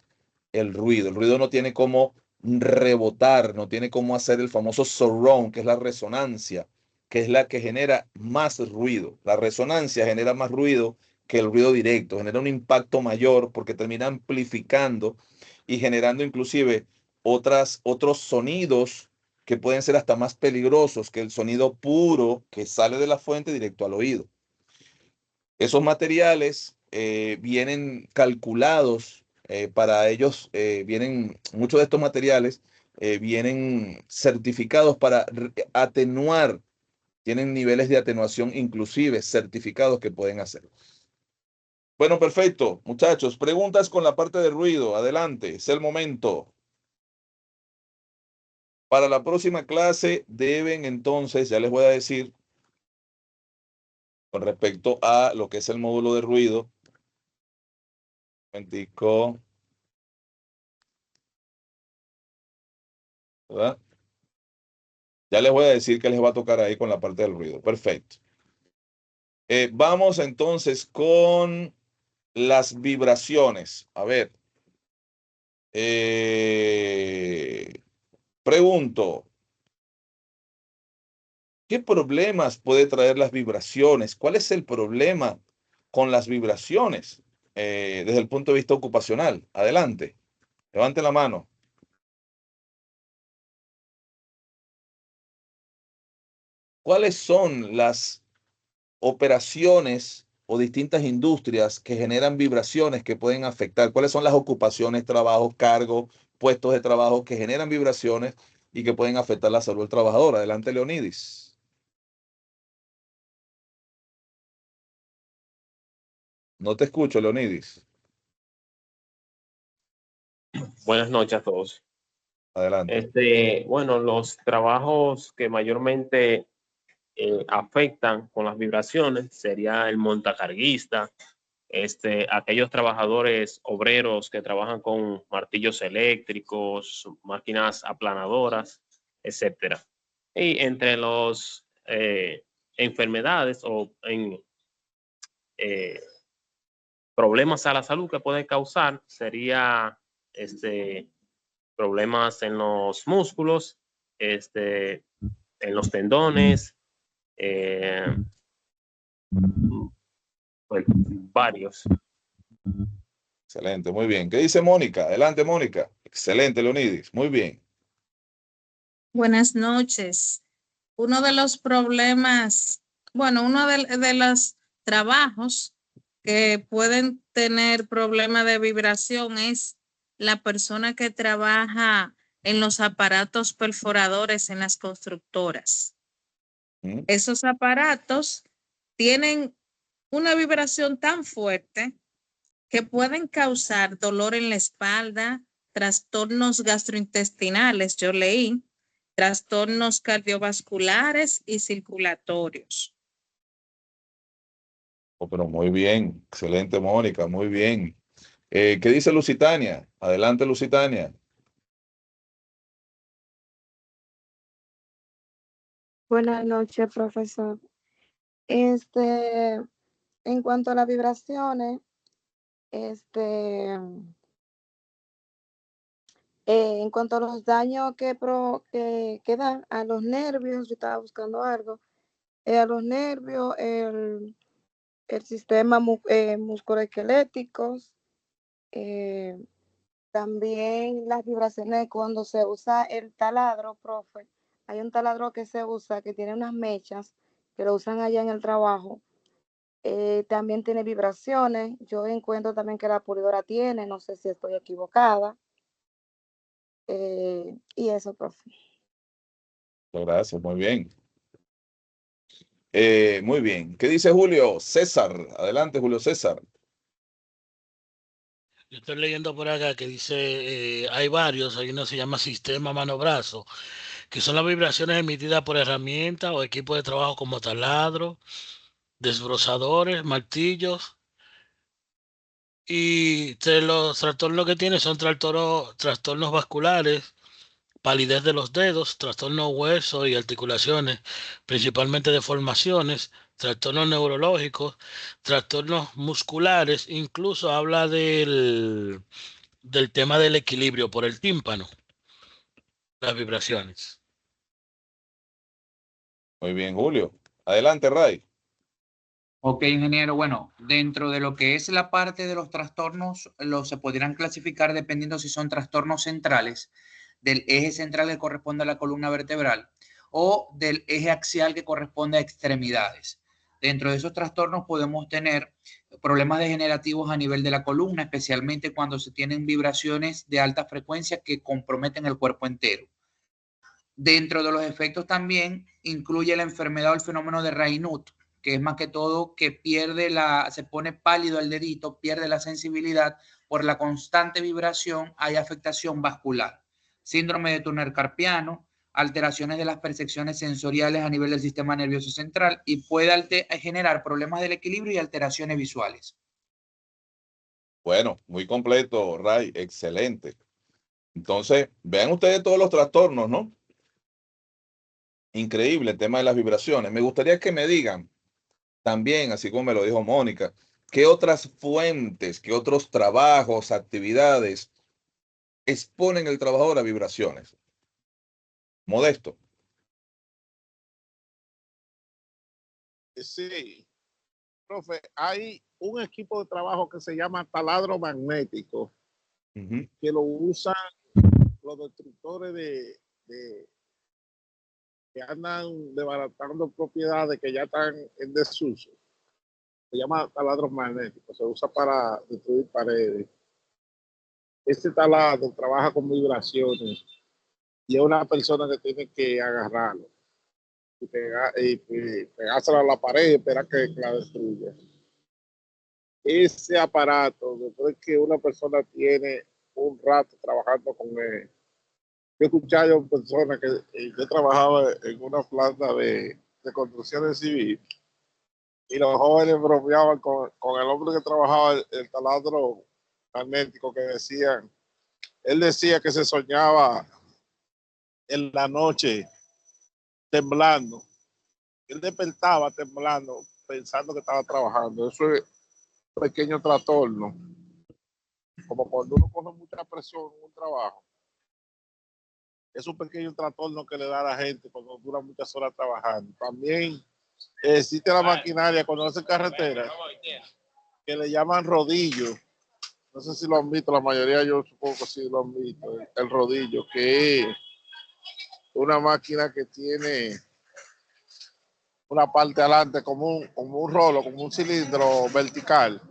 el ruido. El ruido no tiene cómo rebotar, no tiene cómo hacer el famoso surround, que es la resonancia, que es la que genera más ruido. La resonancia genera más ruido que el ruido directo, genera un impacto mayor porque termina amplificando y generando inclusive otros sonidos que pueden ser hasta más peligrosos que el sonido puro que sale de la fuente directo al oído. Esos materiales vienen calculados para ellos, muchos de estos materiales vienen certificados para atenuar, tienen niveles de atenuación inclusive certificados que pueden hacer. Bueno, perfecto, muchachos. Preguntas con la parte de ruido. Adelante, es el momento. Para la próxima clase deben entonces, ya les voy a decir, con respecto a lo que es el módulo de ruido. Momentico. ¿Verdad? Ya les voy a decir que les va a tocar ahí con la parte del ruido. Perfecto. Vamos entonces con las vibraciones. A ver. Pregunto. ¿Qué problemas puede traer las vibraciones? ¿Cuál es el problema con las vibraciones desde el punto de vista ocupacional? Adelante. Levante la mano. ¿Cuáles son las operaciones o distintas industrias que generan vibraciones que pueden afectar? ¿Cuáles son las ocupaciones, trabajos, cargos, puestos de trabajo que generan vibraciones y que pueden afectar la salud del trabajador? Adelante, Leonidis. No te escucho, Leonidis. Buenas noches a todos. Adelante. Bueno, los trabajos que mayormente afectan con las vibraciones sería el montacarguista, aquellos trabajadores obreros que trabajan con martillos eléctricos, máquinas aplanadoras, etcétera. Y entre los enfermedades o problemas a la salud que puede causar sería problemas en los músculos, en los tendones, pues, varios. Excelente, muy bien. ¿Qué dice Mónica? Adelante, Mónica. Excelente, Leonidis. Muy bien. Buenas noches. Uno de los problemas, bueno, uno de los trabajos que pueden tener problemas de vibración es la persona que trabaja en los aparatos perforadores en las constructoras. Esos aparatos tienen una vibración tan fuerte que pueden causar dolor en la espalda, trastornos gastrointestinales, yo leí, trastornos cardiovasculares y circulatorios. Oh, pero muy bien. Excelente, Mónica. Muy bien. ¿Qué dice Lusitania? Adelante, Lusitania. Buenas noches, profesor. En cuanto a las vibraciones, en cuanto a los daños que dan a los nervios, yo estaba buscando algo, a los nervios, el sistema musculoesqueléticos, también las vibraciones cuando se usa el taladro, profe. Hay un taladro que se usa que tiene unas mechas que lo usan allá en el trabajo. También tiene vibraciones. Yo encuentro también que la pulidora tiene, no sé si estoy equivocada. Y eso, profe. Gracias, muy bien. Muy bien. ¿Qué dice Julio César? Adelante, Julio César. Yo estoy leyendo por acá que dice, hay varios, hay uno se llama sistema mano-brazo, que son las vibraciones emitidas por herramientas o equipos de trabajo como taladro, desbrozadores, martillos. Y entre los trastornos que tiene son trastornos vasculares, palidez de los dedos, trastornos huesos y articulaciones, principalmente deformaciones, trastornos neurológicos, trastornos musculares, incluso habla del tema del equilibrio por el tímpano, las vibraciones. Muy bien, Julio. Adelante, Ray. Ok, ingeniero. Bueno, dentro de lo que es la parte de los trastornos, se podrían clasificar dependiendo si son trastornos centrales, del eje central que corresponde a la columna vertebral o del eje axial que corresponde a extremidades. Dentro de esos trastornos podemos tener problemas degenerativos a nivel de la columna, especialmente cuando se tienen vibraciones de alta frecuencia que comprometen el cuerpo entero. Dentro de los efectos también incluye la enfermedad o el fenómeno de Raynaud, que es más que todo que se pone pálido el dedito, pierde la sensibilidad por la constante vibración, hay afectación vascular. Síndrome de túnel carpiano, alteraciones de las percepciones sensoriales a nivel del sistema nervioso central y puede generar problemas del equilibrio y alteraciones visuales. Bueno, muy completo, Ray. Excelente. Entonces, vean ustedes todos los trastornos, ¿no? Increíble el tema de las vibraciones. Me gustaría que me digan también, así como me lo dijo Mónica, qué otras fuentes, qué otros trabajos, actividades exponen el trabajador a vibraciones. Modesto. Sí, profe, hay un equipo de trabajo que se llama taladro magnético, que lo usan los destructores que andan desbaratando propiedades que ya están en desuso. se llama taladro magnético, se usa para destruir paredes. Este taladro trabaja con vibraciones y es una persona que tiene que agarrarlo y, pegárselo a la pared y esperar que la destruya. Ese aparato, después que una persona tiene un rato trabajando con él, yo he escuchado a personas que yo trabajaba en una planta de construcción civil y los jóvenes bromeaban con el hombre que trabajaba el taladro magnético que decían, él decía que se soñaba en la noche temblando, él despertaba temblando pensando que estaba trabajando. Eso es un pequeño trastorno, como cuando uno coge mucha presión en un trabajo. Es un pequeño trastorno que le da a la gente cuando dura muchas horas trabajando. También existe la maquinaria cuando hace carretera que le llaman rodillo. No sé si lo han visto, la mayoría yo supongo que sí lo han visto. El rodillo, que es una máquina que tiene una parte adelante como un rolo, como un cilindro vertical,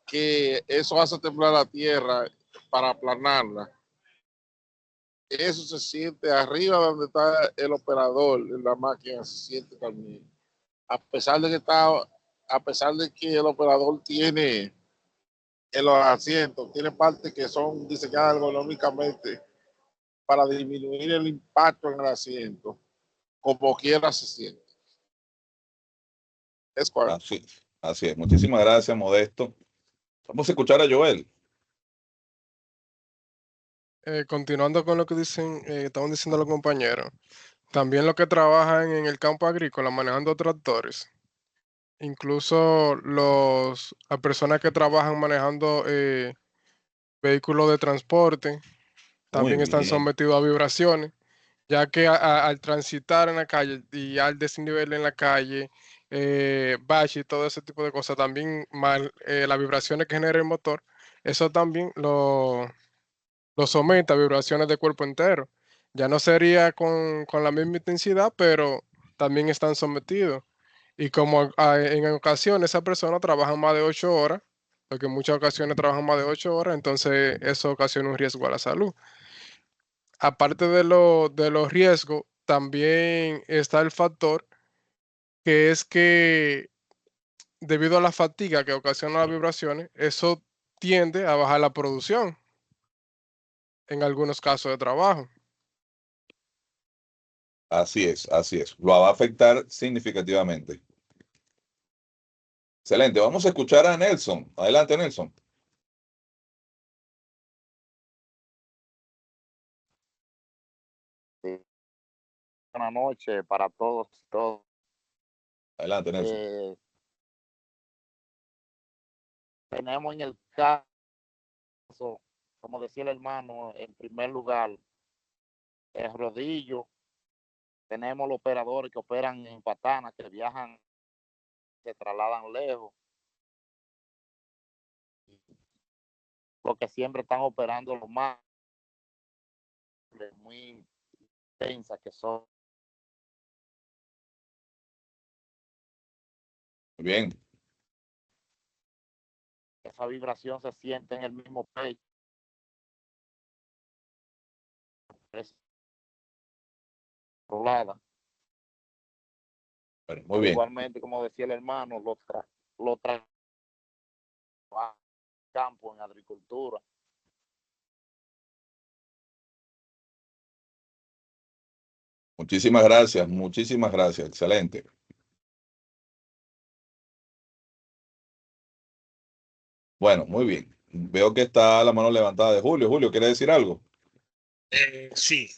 que eso hace temblar la tierra para aplanarla. Eso se siente arriba donde está el operador en la máquina, se siente también. A pesar de que el operador tiene en los asientos, tiene partes que son diseñadas ergonómicamente para disminuir el impacto en el asiento, como quiera se siente. Es correcto. Así es. Muchísimas gracias, Modesto. Vamos a escuchar a Joel. Continuando con lo que estaban diciendo los compañeros, también los que trabajan en el campo agrícola manejando tractores, incluso las personas que trabajan manejando vehículos de transporte, también están sometidos a vibraciones, ya que al transitar en la calle y al desnivel en la calle, bache y todo ese tipo de cosas, también las vibraciones que genera el motor, eso también lo somete a vibraciones de cuerpo entero. Ya no sería con la misma intensidad, pero también están sometidos. Y como en ocasiones esa persona trabaja más de 8 horas, porque en muchas ocasiones trabajan más de 8 horas, entonces eso ocasiona un riesgo a la salud. Aparte de los riesgos, también está el factor que es que debido a la fatiga que ocasiona las vibraciones, eso tiende a bajar la producción en algunos casos de trabajo. Así es, así es. Lo va a afectar significativamente. Excelente. Vamos a escuchar a Nelson. Adelante, Nelson. Buenas noches para todos. Adelante, Nelson. Tenemos en el caso, como decía el hermano, en primer lugar, el rodillo. Tenemos los operadores que operan en Patana, que viajan, se trasladan lejos, porque siempre están operando los más muy intensas que son. Muy bien. Esa vibración se siente en el mismo pecho. Es rolada. Bueno, muy bien. Igualmente, como decía el hermano, los campo en agricultura. Muchísimas gracias, muchísimas gracias. Excelente. Bueno, muy bien. Veo que está la mano levantada de Julio. Julio, ¿quiere decir algo? Sí,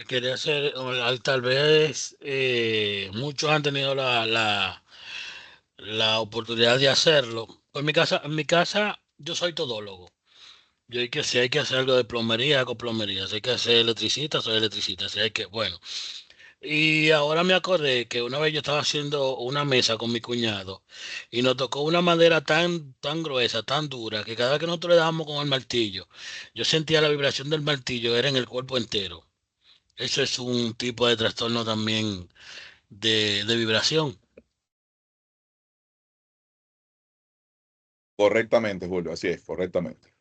quería hacer, tal vez muchos han tenido la oportunidad de hacerlo. Pues en mi casa yo soy todólogo. Si hay que hacer algo de plomería, hago plomería. Si hay que hacer electricista, soy electricista. Si hay que, bueno. Y ahora me acordé que una vez yo estaba haciendo una mesa con mi cuñado y nos tocó una madera tan gruesa, tan dura, que cada vez que nosotros le dábamos con el martillo, yo sentía la vibración del martillo, era en el cuerpo entero. Eso es un tipo de trastorno también de vibración. Correctamente, Julio, así es, correctamente.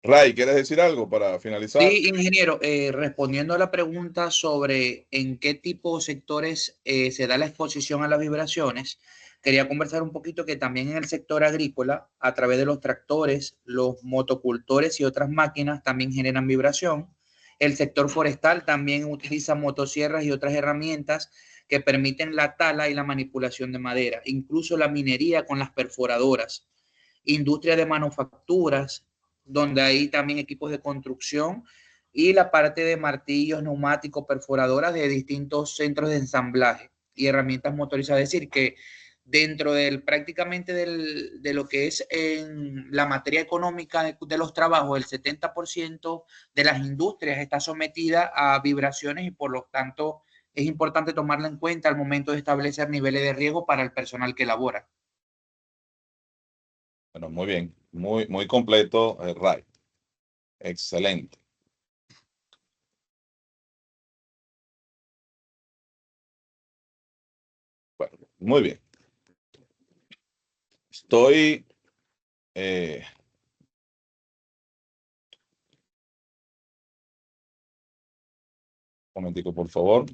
Ray, ¿quieres decir algo para finalizar? Sí, ingeniero, respondiendo a la pregunta sobre en qué tipo de sectores se da la exposición a las vibraciones, quería conversar un poquito que también en el sector agrícola, a través de los tractores, los motocultores y otras máquinas también generan vibración. El sector forestal también utiliza motosierras y otras herramientas que permiten la tala y la manipulación de madera, incluso la minería con las perforadoras, industria de manufacturas, donde hay también equipos de construcción y la parte de martillos, neumáticos, perforadoras de distintos centros de ensamblaje y herramientas motorizadas. Es decir, que dentro del prácticamente de lo que es en la materia económica de los trabajos, el 70% de las industrias está sometida a vibraciones y por lo tanto es importante tomarla en cuenta al momento de establecer niveles de riesgo para el personal que labora. Bueno, muy bien, muy completo, Ray. Excelente. Bueno, muy bien. Estoy un momentico, por favor.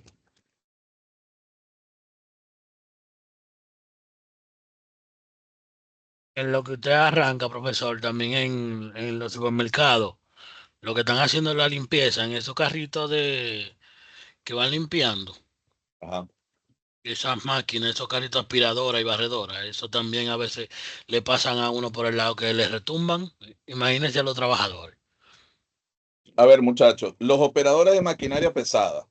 En lo que usted arranca, profesor, también en los supermercados, lo que están haciendo es la limpieza en esos carritos que van limpiando. Ajá. Esas máquinas, esos carritos aspiradoras y barredoras, eso también a veces le pasan a uno por el lado que le retumban. Imagínense a los trabajadores. A ver, muchachos, los operadores de maquinaria pesada,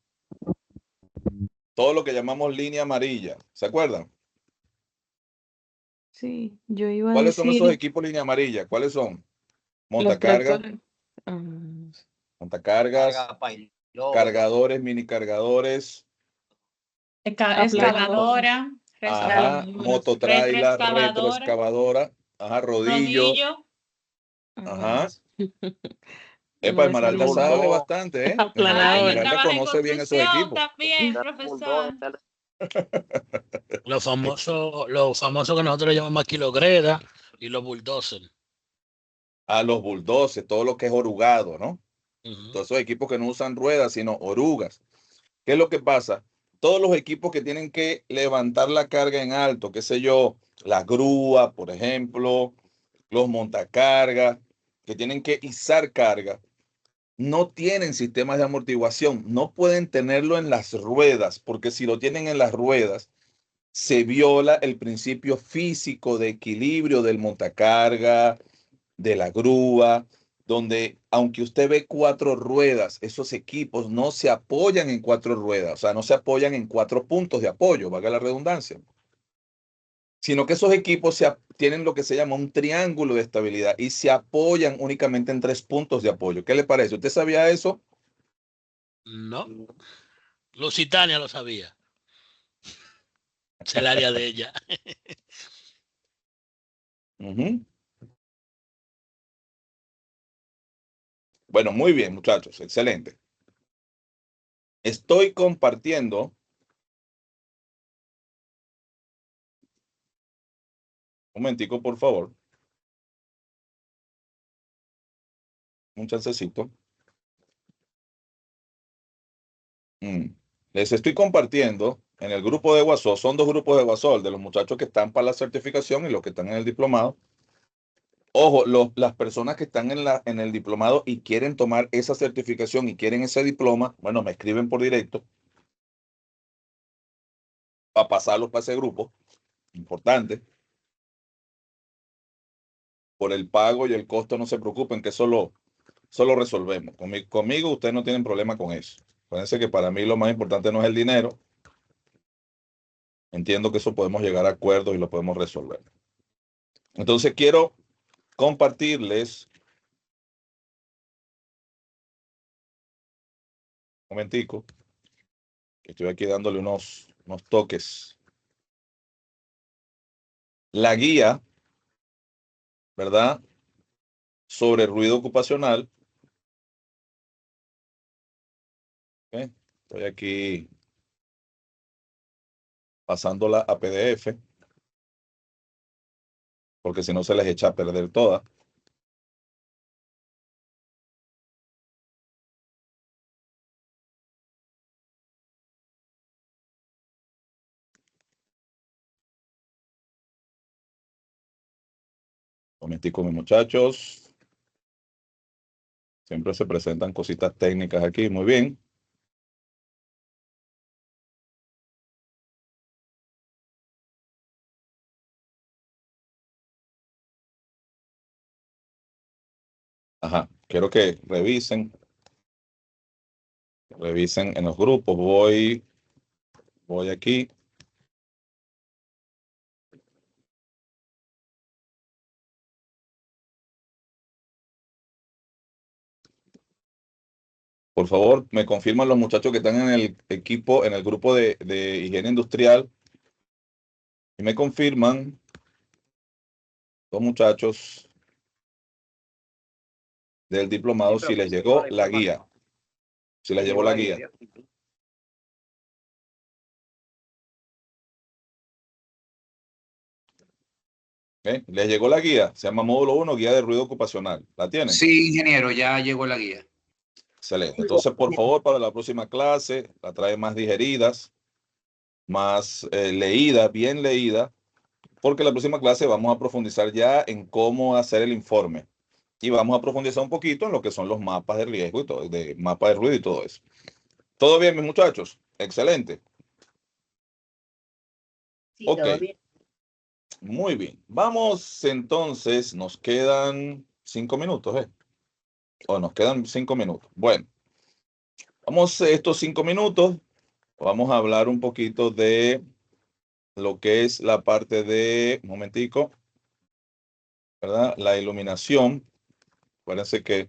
todo lo que llamamos línea amarilla, ¿se acuerdan? Sí, yo iba a ¿Cuáles son esos decir equipos línea amarilla? ¿Cuáles son? los Montacarga, tractores. montacargas, Carga, pailón, cargadores, mini cargadores, Escaladora, ajá, mototrailer, retroexcavadora, retroexcavadora, ajá, rodillo, rodillo. ajá. No Epa, me salía Esmeralda el nombre. sabe bulldozer, bastante, ¿eh? Ay, yo Esmeralda trabajé en conoce bien esos construcción equipos. también, profesor. bulldozer, Los famosos que nosotros le llamamos aquí los greda y los bulldozers. A los bulldozers, todo lo que es orugado, ¿no? Ujú. Todos esos equipos que no usan ruedas, sino orugas. ¿Qué es lo que pasa? Todos los equipos que tienen que levantar la carga en alto, qué sé yo, la grúa, por ejemplo, los montacargas, que tienen que izar carga, no tienen sistemas de amortiguación, no pueden tenerlo en las ruedas, porque si lo tienen en las ruedas, se viola el principio físico de equilibrio del montacarga, de la grúa, donde aunque usted ve 4 ruedas, esos equipos no se apoyan en 4 ruedas, o sea, no se apoyan en 4 puntos de apoyo, valga la redundancia, sino que esos equipos tienen lo que se llama un triángulo de estabilidad y se apoyan únicamente en 3 puntos de apoyo. ¿Qué le parece? ¿Usted sabía eso? No, Lusitania lo sabía. Es el área de ella. Bueno, muy bien, muchachos, excelente. Estoy compartiendo. Un momentico, por favor. Un chancecito. Les estoy compartiendo en el grupo de WhatsApp. Son 2 grupos de WhatsApp, de los muchachos que están para la certificación y los que están en el diplomado. Ojo, las personas que están en el diplomado y quieren tomar esa certificación y quieren ese diploma, bueno, me escriben por directo para pasarlos para ese grupo. Importante. Por el pago y el costo no se preocupen, que eso lo resolvemos. Conmigo ustedes no tienen problema con eso. Acuérdense que para mí lo más importante no es el dinero. Entiendo que eso podemos llegar a acuerdos y lo podemos resolver. Entonces quiero compartirles un momentico, que estoy aquí dándole unos toques. La guía, ¿verdad? Sobre ruido ocupacional. ¿Okay? Estoy aquí pasándola a PDF. porque si no se les echa a perder toda. Un momentico, mis muchachos. Siempre se presentan cositas técnicas aquí. Muy bien. Ajá. Quiero que revisen. Revisen en los grupos. Voy aquí. Por favor, me confirman los muchachos que están en el equipo, en el grupo de higiene industrial. Y me confirman los muchachos del diplomado si les llegó la guía. Si les llegó la guía. ¿Les llegó la guía? Se llama módulo 1, guía de ruido ocupacional. ¿La tienen? Sí, ingeniero, ya llegó la guía. Excelente. Entonces, por favor, para la próxima clase, la trae más digeridas, más leída, bien leída, porque la próxima clase vamos a profundizar ya en cómo hacer el informe. Y vamos a profundizar un poquito en lo que son los mapas de riesgo y todo, de mapa de ruido y todo eso. ¿Todo bien, mis muchachos? Excelente. Sí, ok. todo bien. Muy bien. Vamos entonces, nos quedan 5 minutos, ¿eh? O nos quedan 5 minutos. Bueno, vamos estos 5 minutos, vamos a hablar un poquito de lo que es la parte de, un momentico, ¿verdad? La iluminación. Acuérdense que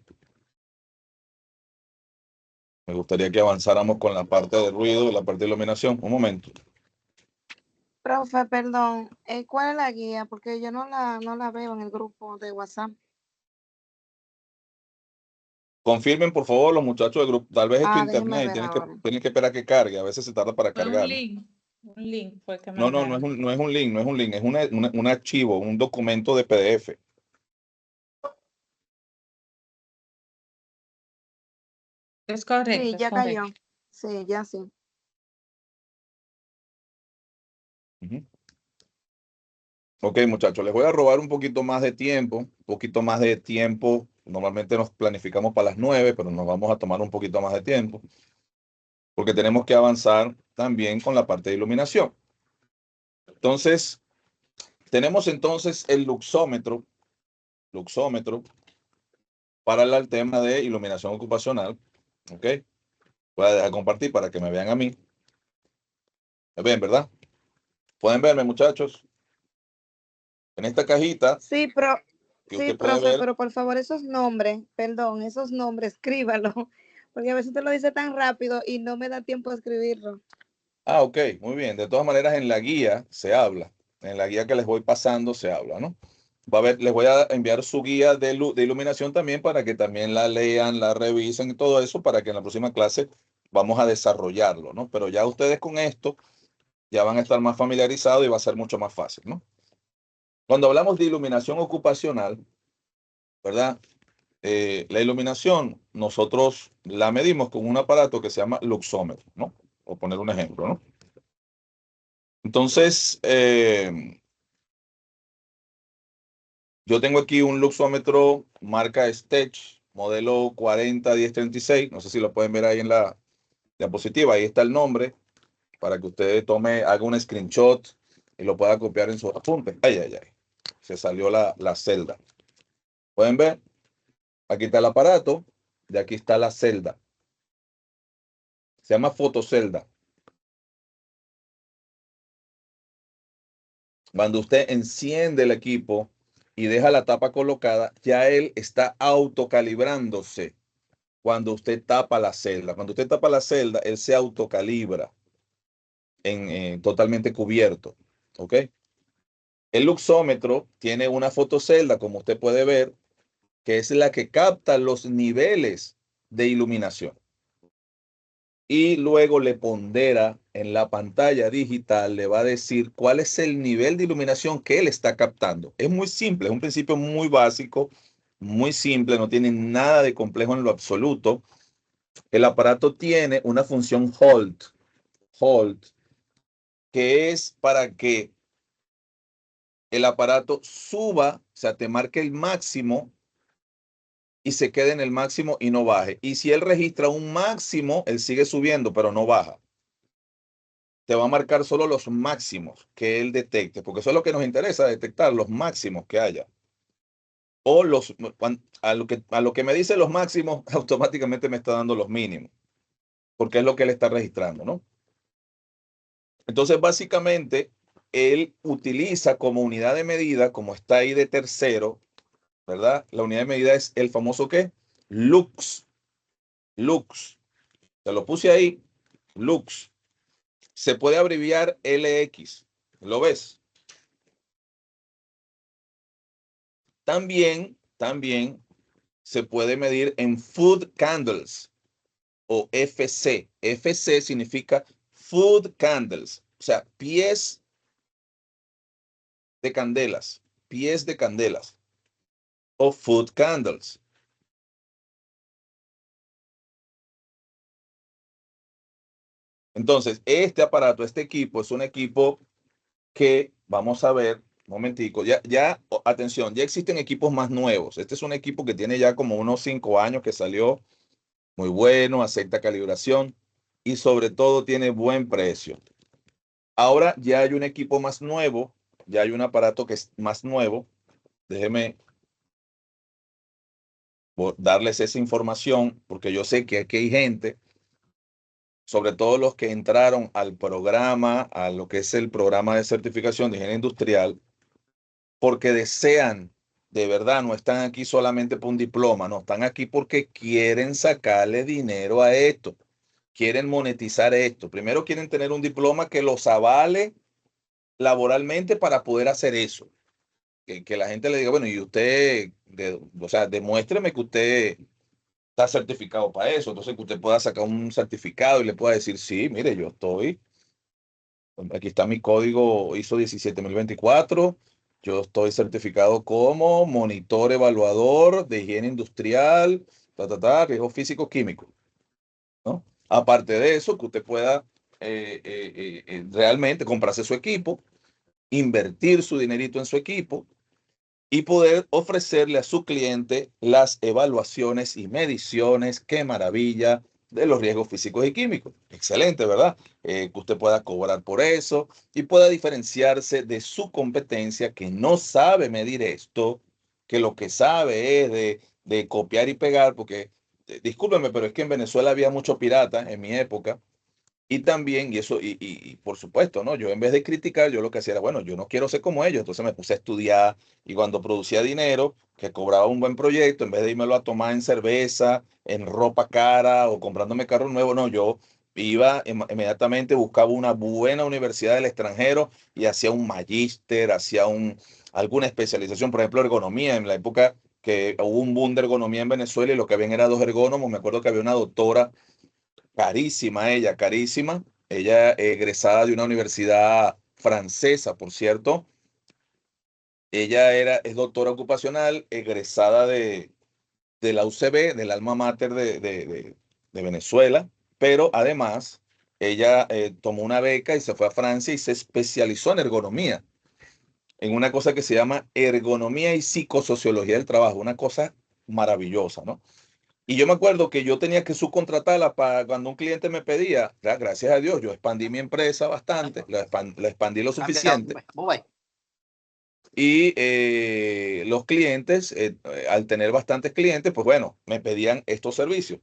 me gustaría que avanzáramos con la parte de ruido, la parte de iluminación. Un momento. Profe, perdón, ¿cuál es la guía? Porque yo no la veo en el grupo de WhatsApp. Confirmen, por favor, los muchachos del grupo. Tal vez es tu Déjeme internet, ver ahora. tienes que esperar a que cargue. A veces se tarda para cargar. Un link fue que No, no es un link, es un archivo, un documento de PDF. Es correcto. Sí, ya cayó. Sí, ya sí. Ok, muchachos, les voy a robar un poquito más de tiempo, Normalmente nos planificamos para las 9, pero nos vamos a tomar un poquito más de tiempo, porque tenemos que avanzar también con la parte de iluminación. Entonces, tenemos entonces el luxómetro para el tema de iluminación ocupacional. Ok, voy a dejar compartir para que me vean a mí. ¿Me ven, verdad? ¿Pueden verme, muchachos? En esta cajita. Sí, profe, pero por favor esos nombres, escríbalo, porque a veces te lo dice tan rápido y no me da tiempo de escribirlo. Ok, muy bien. De todas maneras, en la guía se habla. En la guía que les voy pasando se habla, ¿no? Les voy a enviar su guía de iluminación también para que también la lean, la revisen y todo eso para que en la próxima clase vamos a desarrollarlo, ¿no? Pero ya ustedes con esto ya van a estar más familiarizados y va a ser mucho más fácil, ¿no? Cuando hablamos de iluminación ocupacional, ¿verdad? La iluminación nosotros la medimos con un aparato que se llama luxómetro, ¿no? Por poner un ejemplo, ¿no? Entonces, yo tengo aquí un luxómetro marca Stech, modelo 401036. No sé si lo pueden ver ahí en la diapositiva. Ahí está el nombre para que usted haga un screenshot y lo pueda copiar en sus apuntes. Ay, ay, ay. Se salió la celda. ¿Pueden ver? Aquí está el aparato y aquí está la celda. Se llama fotocelda. Cuando usted enciende el equipo y deja la tapa colocada, ya él está autocalibrándose cuando usted tapa la celda. Cuando usted tapa la celda, él se autocalibra totalmente cubierto. ¿Ok? El luxómetro tiene una fotocelda, como usted puede ver, que es la que capta los niveles de iluminación. y luego le pondera en la pantalla digital, le va a decir cuál es el nivel de iluminación que él está captando. Es muy simple, es un principio muy básico, muy simple, no tiene nada de complejo en lo absoluto. El aparato tiene una función hold, que es para que el aparato suba, o sea, te marque el máximo y se quede en el máximo y no baje. Y si él registra un máximo, él sigue subiendo, pero no baja. Te va a marcar solo los máximos que él detecte, porque eso es lo que nos interesa, detectar los máximos que haya. O a lo que me dice los máximos, automáticamente me está dando los mínimos, porque es lo que él está registrando, ¿no? Entonces, básicamente, él utiliza como unidad de medida, como está ahí de tercero, ¿verdad? La unidad de medida es el famoso ¿qué? Lux. Lux. Te lo puse ahí. Lux. Se puede abreviar LX. ¿Lo ves? También se puede medir en food candles o FC. FC significa food candles, o sea, pies de candelas, o food candles. Entonces, este aparato, este equipo es un equipo que vamos a ver, un momentico, atención, ya existen equipos más nuevos. Este es un equipo que tiene ya como unos 5 años que salió, muy bueno, acepta calibración y sobre todo tiene buen precio. Ahora ya hay un equipo más nuevo, ya hay un aparato que es más nuevo. Déjeme darles esa información porque yo sé que aquí hay gente, sobre todo los que entraron al programa, a lo que es el programa de certificación de higiene industrial, porque desean, de verdad, no están aquí solamente por un diploma, no, están aquí porque quieren sacarle dinero a esto, quieren monetizar esto. Primero quieren tener un diploma que los avale laboralmente para poder hacer eso. Que la gente le diga, bueno, y usted, o sea, demuéstreme que usted está certificado para eso. Entonces que usted pueda sacar un certificado y le pueda decir, sí, mire, yo estoy, aquí está mi código ISO 17024. Yo estoy certificado como monitor evaluador de higiene industrial, riesgo físico químico, ¿no? Aparte de eso, que usted pueda realmente comprarse su equipo, invertir su dinerito en su equipo y poder ofrecerle a su cliente las evaluaciones y mediciones, qué maravilla, de los riesgos físicos y químicos. Excelente, ¿verdad? Que usted pueda cobrar por eso y pueda diferenciarse de su competencia que no sabe medir esto, que lo que sabe es de copiar y pegar, porque discúlpeme, pero es que en Venezuela había mucho pirata en mi época. Y también, y por supuesto, ¿no? Yo en vez de criticar, yo lo que hacía era, bueno, yo no quiero ser como ellos, entonces me puse a estudiar y cuando producía dinero, que cobraba un buen proyecto, en vez de irmelo a tomar en cerveza, en ropa cara o comprándome carro nuevo, no, yo iba inmediatamente, buscaba una buena universidad del extranjero y hacía un magíster, alguna especialización, por ejemplo, ergonomía, en la época que hubo un boom de ergonomía en Venezuela y lo que habían era 2 ergónomos, me acuerdo que había una doctora carísima ella, carísima. Ella egresada de una universidad francesa, por cierto. Ella es doctora ocupacional, egresada de la UCB, del alma mater de Venezuela, pero además ella tomó una beca y se fue a Francia y se especializó en ergonomía, en una cosa que se llama ergonomía y psicosociología del trabajo, una cosa maravillosa, ¿no? Y yo me acuerdo que yo tenía que subcontratarla para cuando un cliente me pedía, gracias a Dios, yo expandí mi empresa bastante, la expandí lo suficiente. Y los clientes, al tener bastantes clientes, pues bueno, me pedían estos servicios.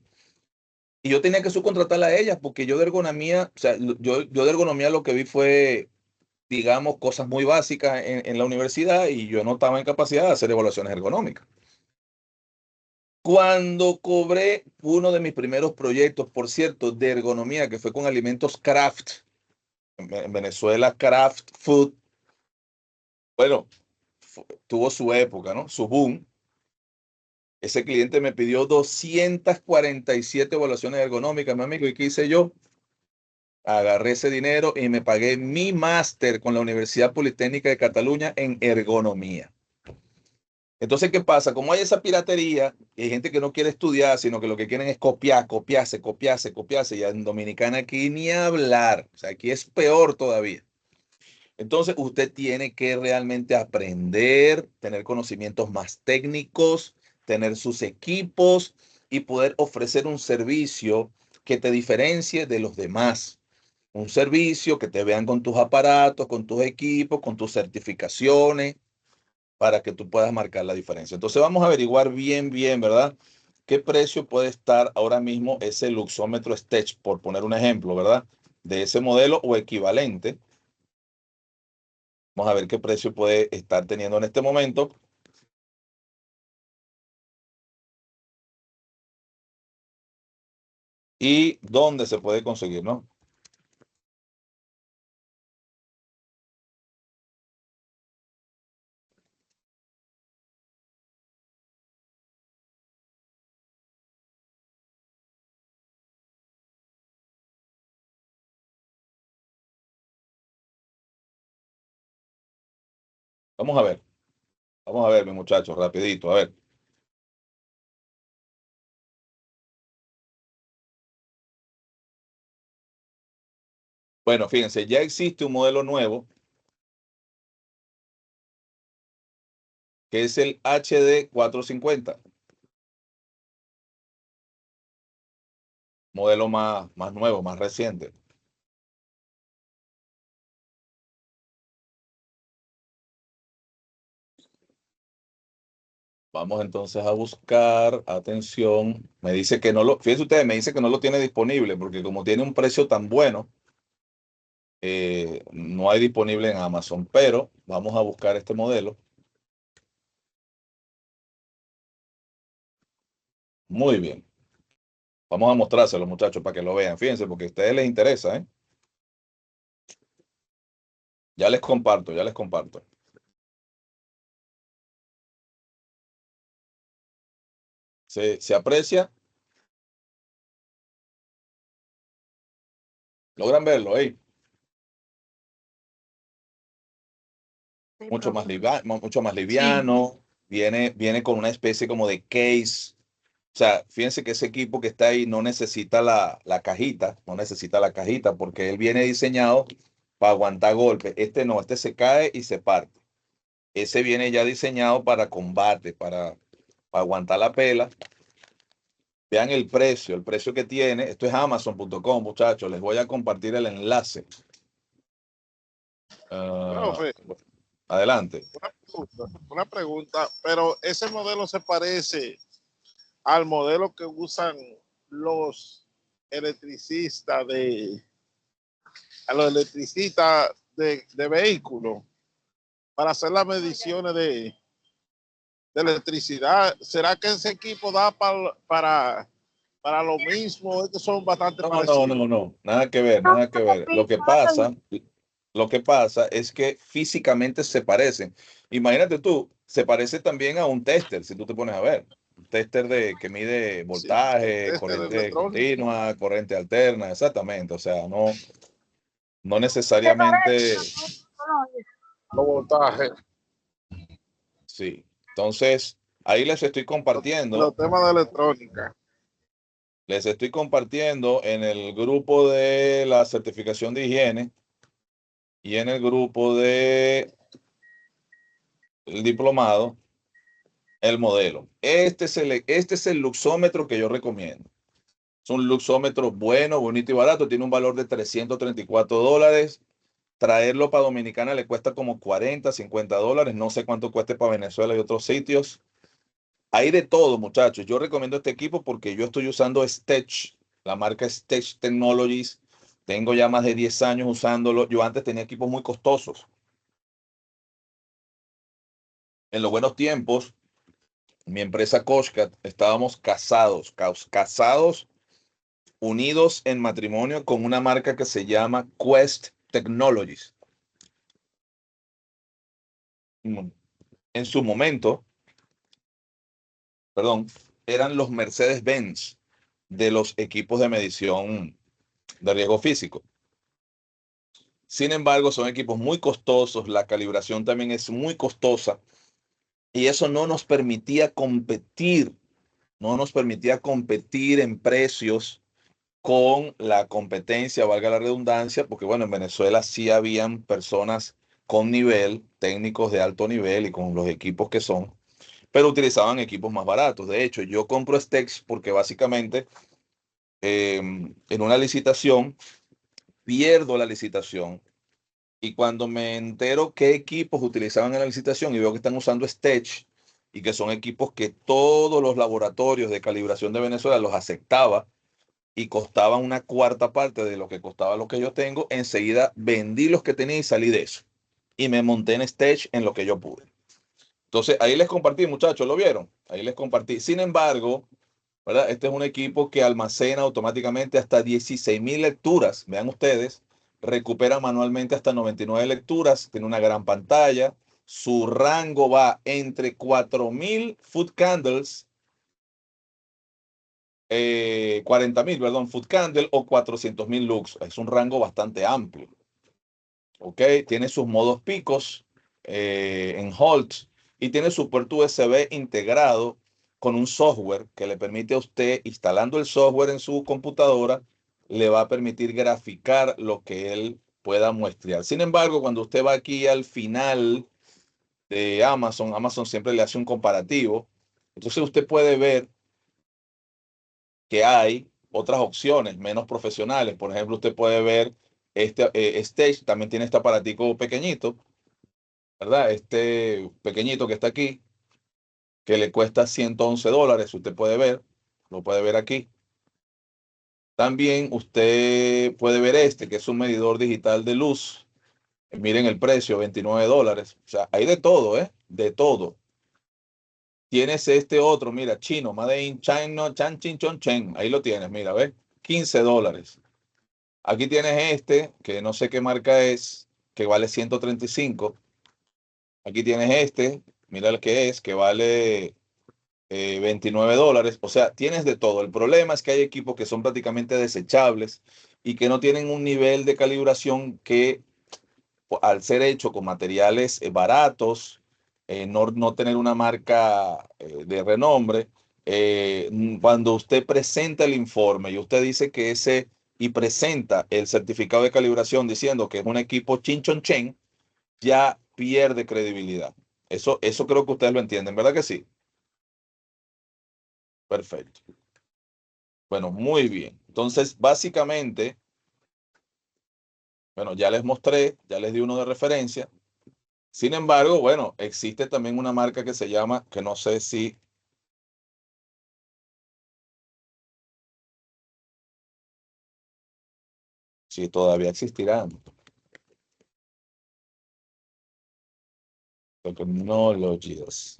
Y yo tenía que subcontratarla a ellas porque yo de ergonomía, o sea, yo de ergonomía lo que vi fue, digamos, cosas muy básicas en la universidad y yo no estaba en capacidad de hacer evaluaciones ergonómicas. Cuando cobré uno de mis primeros proyectos, por cierto, de ergonomía, que fue con alimentos Kraft, en Venezuela, Kraft Food, bueno, tuvo su época, ¿no? Su boom. Ese cliente me pidió 247 evaluaciones ergonómicas, mi amigo. ¿Y qué hice yo? Agarré ese dinero y me pagué mi máster con la Universidad Politécnica de Cataluña en ergonomía. Entonces, ¿qué pasa? Como hay esa piratería y hay gente que no quiere estudiar, sino que lo que quieren es copiar, copiarse. Y en Dominicana aquí ni hablar. O sea, aquí es peor todavía. Entonces, usted tiene que realmente aprender, tener conocimientos más técnicos, tener sus equipos y poder ofrecer un servicio que te diferencie de los demás. Un servicio que te vean con tus aparatos, con tus equipos, con tus certificaciones, para que tú puedas marcar la diferencia. Entonces vamos a averiguar bien, ¿verdad? ¿Qué precio puede estar ahora mismo ese luxómetro Stretch, por poner un ejemplo, ¿verdad? De ese modelo o equivalente. Vamos a ver qué precio puede estar teniendo en este momento. Y dónde se puede conseguir, ¿no? Vamos a ver. Vamos a ver, mis muchachos, rapidito, a ver. Bueno, fíjense, ya existe un modelo nuevo que es el HD 450. Modelo más nuevo, más reciente. Vamos entonces a buscar, atención, me dice que no lo, fíjense ustedes, me dice que no lo tiene disponible porque como tiene un precio tan bueno, no hay disponible en Amazon, pero vamos a buscar este modelo. Muy bien. Vamos a mostrárselo, muchachos, para que lo vean. Fíjense, porque a ustedes les interesa, ¿eh? Ya les comparto, ya les comparto. ¿Se aprecia? ¿Logran verlo ahí? Mucho más liviano. Viene con una especie como de case. O sea, fíjense que ese equipo que está ahí no necesita la cajita, no necesita la cajita porque él viene diseñado para aguantar golpes. Este no, este se cae y se parte. Ese viene ya diseñado para combate, para aguantar la pela. Vean el precio que tiene. Esto es Amazon.com, muchachos. Les voy a compartir el enlace. Profe, Adelante. una pregunta, pero ese modelo se parece al modelo que usan los electricistas de vehículos para hacer las mediciones de electricidad. ¿Será que ese equipo da para lo mismo? Estos son bastante parecidos. No. Nada que ver, nada que ver. Lo que pasa es que físicamente se parecen. Imagínate tú, se parece también a un tester, si tú te pones a ver. Un tester que mide voltaje, corriente continua, corriente alterna, exactamente. O sea, no necesariamente. Los voltajes. Sí. Entonces, ahí les estoy compartiendo. Los temas de electrónica. Les estoy compartiendo en el grupo de la certificación de higiene y en el grupo de el diplomado el modelo. Este es el luxómetro que yo recomiendo. Es un luxómetro bueno, bonito y barato. Tiene un valor de $334. Traerlo para Dominicana le cuesta como $40, $50. No sé cuánto cueste para Venezuela y otros sitios. Hay de todo, muchachos. Yo recomiendo este equipo porque yo estoy usando Stretch, la marca Stretch Technologies. Tengo ya más de 10 años usándolo. Yo antes tenía equipos muy costosos. En los buenos tiempos, mi empresa Koshkat, estábamos casados, unidos en matrimonio con una marca que se llama Quest Technologies. En su momento, perdón, eran los Mercedes-Benz de los equipos de medición de riesgo físico. Sin embargo, son equipos muy costosos, la calibración también es muy costosa y eso no nos permitía competir, en precios con la competencia, valga la redundancia, porque bueno, en Venezuela sí habían personas con nivel, técnicos de alto nivel y con los equipos que son, pero utilizaban equipos más baratos. De hecho, yo compro Stex porque básicamente en una licitación pierdo la licitación y cuando me entero qué equipos utilizaban en la licitación y veo que están usando Stech y que son equipos que todos los laboratorios de calibración de Venezuela los aceptaba y costaban una cuarta parte de lo que costaba lo que yo tengo, enseguida vendí los que tenía y salí de eso. Y me monté en Stech en lo que yo pude. Entonces, ahí les compartí, muchachos, ¿lo vieron? Ahí les compartí. Sin embargo, ¿verdad? Este es un equipo que almacena automáticamente hasta 16.000 lecturas. Vean ustedes, recupera manualmente hasta 99 lecturas, tiene una gran pantalla. Su rango va entre 4.000 foot candles, 40.000, perdón, foot candle o 400.000 lux. Es un rango bastante amplio. ¿Ok? Tiene sus modos picos en Holt y tiene su puerto USB integrado con un software que le permite a usted, instalando el software en su computadora, le va a permitir graficar lo que él pueda muestrear. Sin embargo, cuando usted va aquí al final de Amazon, Amazon siempre le hace un comparativo. Entonces usted puede ver que hay otras opciones menos profesionales. Por ejemplo, usted puede ver este Stage, también tiene este aparatico pequeñito, ¿verdad? Este pequeñito que está aquí, que le cuesta $111, usted puede ver, lo puede ver aquí. También usted puede ver este, que es un medidor digital de luz. Miren el precio, $29. O sea, hay de todo, ¿eh? De todo. Tienes este otro, mira, chino, Made in China, Chan Chin Chon Chen. Ahí lo tienes, mira, ¿ves? $15. Aquí tienes este, que no sé qué marca es, que vale 135. Aquí tienes este, mira el que es, que vale $29. O sea, tienes de todo. El problema es que hay equipos que son prácticamente desechables y que no tienen un nivel de calibración que, al ser hecho con materiales baratos, no tener una marca de renombre, cuando usted presenta el informe y usted dice que ese y presenta el certificado de calibración diciendo que es un equipo Chin Chon Chen, ya pierde credibilidad. Eso creo que ustedes lo entienden, ¿verdad que sí? Perfecto. Bueno, muy bien. Entonces, básicamente, bueno, ya les mostré, ya les di uno de referencia. Sin embargo, bueno, existe también una marca que se llama, que no sé si todavía existirán. Technologies.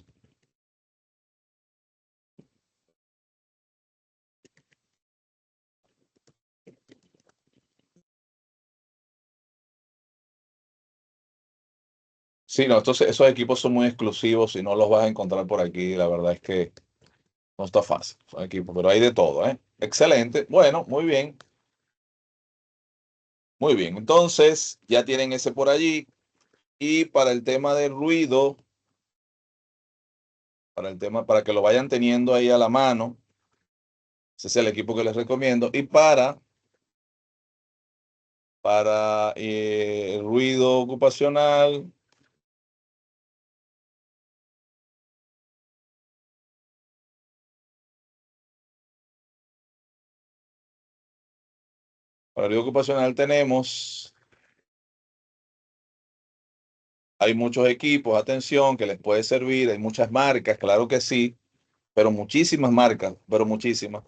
Sí, no, entonces esos equipos son muy exclusivos y no los vas a encontrar por aquí. La verdad es que no está fácil. Son equipos, pero hay de todo, ¿eh? Excelente. Bueno, muy bien. Muy bien. Entonces, ya tienen ese por allí. Y para el tema del ruido, para que lo vayan teniendo ahí a la mano, ese es el equipo que les recomiendo. Y para el ruido ocupacional, tenemos, hay muchos equipos, atención, que les puede servir, hay muchas marcas, claro que sí, pero muchísimas marcas, pero muchísimas.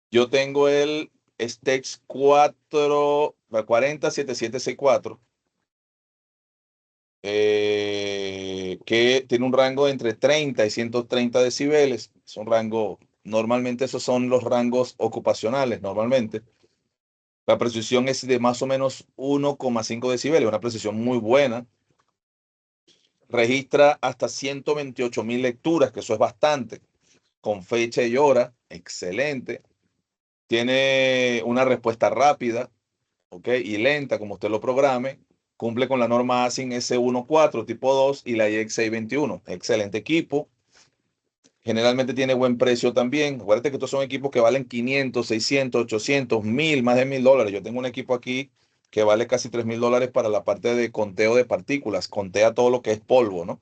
Yo tengo el Stex 407764, que tiene un rango entre 30 y 130 decibeles. Es un rango, normalmente esos son los rangos ocupacionales, normalmente. La precisión es de más o menos 1,5 decibeles, una precisión muy buena. Registra hasta 128.000 lecturas, que eso es bastante. con fecha y hora, excelente. Tiene una respuesta rápida, ¿ok? Y lenta, como usted lo programe. Cumple con la norma ASIN S14 tipo 2 y la IEC 621. Excelente equipo. Generalmente tiene buen precio también. Acuérdate que estos son equipos que valen 500, 600, 800, 1000, más de $1000. Yo tengo un equipo aquí que vale casi $3000 para la parte de conteo de partículas. Contea todo lo que es polvo, ¿no?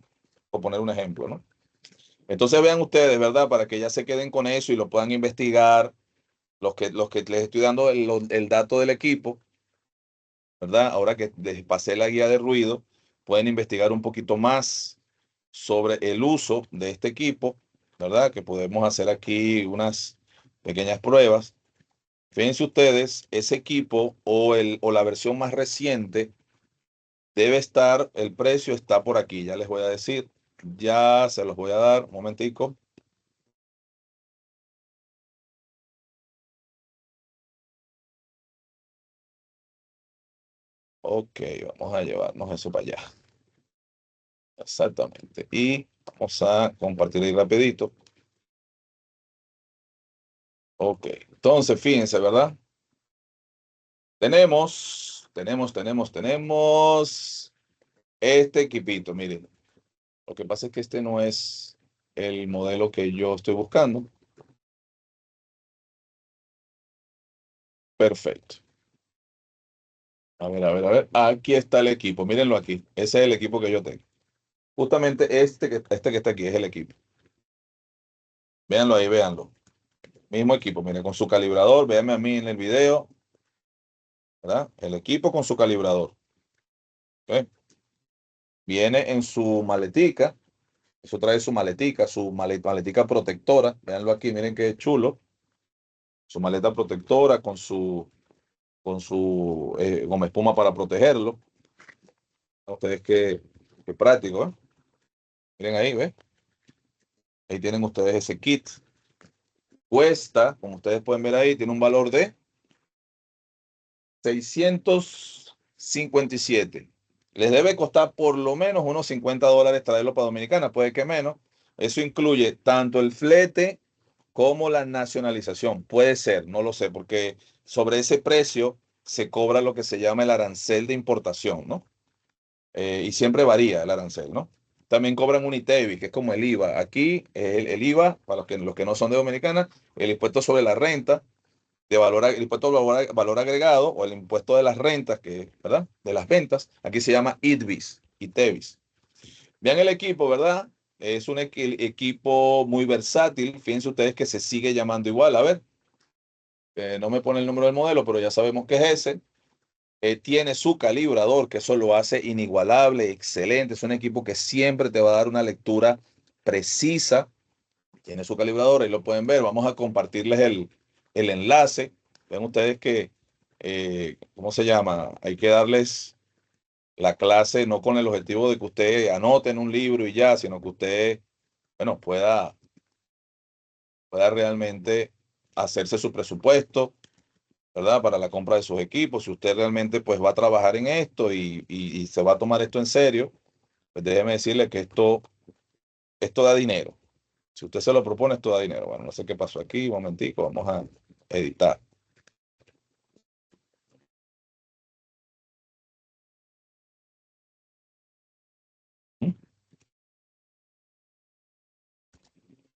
Por poner un ejemplo, ¿no? Entonces vean ustedes, ¿verdad? Para que ya se queden con eso y lo puedan investigar. Los que les estoy dando el dato del equipo, ¿verdad? Ahora que les pasé la guía de ruido, pueden investigar un poquito más sobre el uso de este equipo, ¿verdad? Que podemos hacer aquí unas pequeñas pruebas. Fíjense ustedes, ese equipo o la versión más reciente debe estar, el precio está por aquí, ya les voy a decir, ya se los voy a dar, un momentico. Ok, vamos a llevarnos eso para allá. Exactamente. Y vamos a compartir ahí rapidito. Ok, entonces fíjense, ¿verdad? Tenemos este equipito, miren. Lo que pasa es que este no es el modelo que yo estoy buscando. Perfecto. A ver, a ver, a ver. Aquí está el equipo, mírenlo aquí. Ese es el equipo que yo tengo. Justamente este que está aquí es el equipo. Véanlo ahí, véanlo. Mismo equipo, miren, con su calibrador. Véanme a mí en el video, ¿verdad? El equipo con su calibrador. ¿Ok? Viene en su maletica. Eso trae su maletica, maletica protectora. Véanlo aquí, miren qué chulo. Su maleta protectora con su goma espuma para protegerlo. Ustedes qué práctico, ¿eh? Miren ahí, ¿ves? Ahí tienen ustedes ese kit. Cuesta, como ustedes pueden ver ahí, tiene un valor de 657. Les debe costar por lo menos unos $50 traerlo para Dominicana, puede que menos. Eso incluye tanto el flete como la nacionalización. Puede ser, no lo sé, porque sobre ese precio se cobra lo que se llama el arancel de importación, ¿no? Y siempre varía el arancel, ¿no? También cobran un ITEVI, que es como el IVA. Aquí, el IVA, para los que no son de Dominicana, el impuesto sobre la renta, el impuesto de valor agregado o el impuesto de las rentas, ¿verdad? De las ventas, aquí se llama ITEVIS. Vean el equipo, ¿verdad? Es un equipo muy versátil. Fíjense ustedes que se sigue llamando igual. A ver, no me pone el número del modelo, pero ya sabemos que es ese. Tiene su calibrador, que eso lo hace inigualable, excelente. Es un equipo que siempre te va a dar una lectura precisa. Tiene su calibrador, ahí lo pueden ver. Vamos a compartirles el enlace. Ven ustedes que, ¿cómo se llama? Hay que darles la clase no con el objetivo de que usted anote en un libro y ya, sino que usted, bueno, pueda realmente hacerse su presupuesto, ¿verdad? Para la compra de sus equipos. Si usted realmente pues va a trabajar en esto y se va a tomar esto en serio, pues déjeme decirle que esto da dinero. Si usted se lo propone, esto da dinero. Bueno, no sé qué pasó aquí. Un momentico, vamos a editar.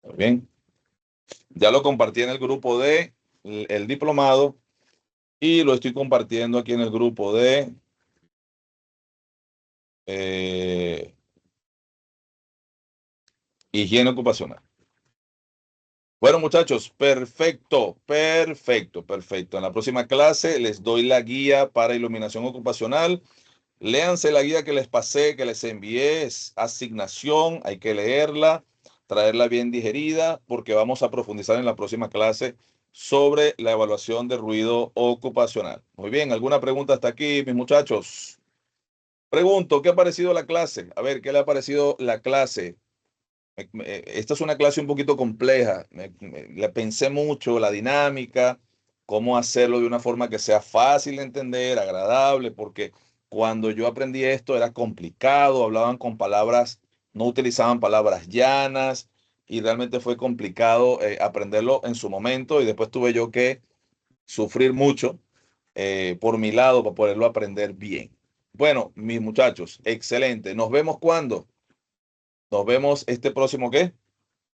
Muy bien. Ya lo compartí en el grupo de el diplomado y lo estoy compartiendo aquí en el grupo de higiene ocupacional. Bueno, muchachos, perfecto. En la próxima clase les doy la guía para iluminación ocupacional. Léanse la guía que les pasé, que les envié, es asignación, hay que leerla, traerla bien digerida, porque vamos a profundizar en la próxima clase sobre la evaluación de ruido ocupacional. Muy bien, ¿alguna pregunta hasta aquí, mis muchachos? Pregunto, ¿qué ha parecido la clase? A ver, ¿qué le ha parecido la clase? Esta es una clase un poquito compleja. Le pensé mucho la dinámica, cómo hacerlo de una forma que sea fácil de entender, agradable, porque cuando yo aprendí esto era complicado, hablaban con palabras, no utilizaban palabras llanas y realmente fue complicado aprenderlo en su momento y después tuve yo que sufrir mucho por mi lado para poderlo aprender bien. Bueno, mis muchachos, excelente. Nos vemos cuando. Nos vemos este próximo ¿qué?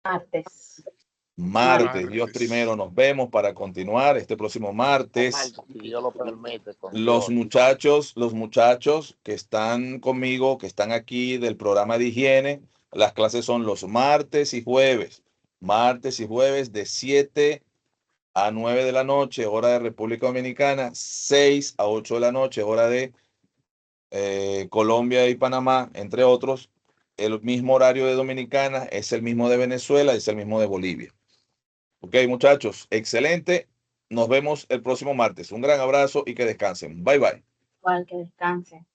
Martes. Martes, Dios primero, nos vemos para continuar este próximo martes. Si Dios lo permite. Los muchachos que están conmigo, que están aquí del programa de higiene, las clases son los martes y jueves. Martes y jueves de 7 a 9 de la noche, hora de República Dominicana, 6 a 8 de la noche, hora de Colombia y Panamá, entre otros. El mismo horario de Dominicana es el mismo de Venezuela, es el mismo de Bolivia. Ok, muchachos, excelente. Nos vemos el próximo martes. Un gran abrazo y que descansen. Bye, bye. Igual que descansen.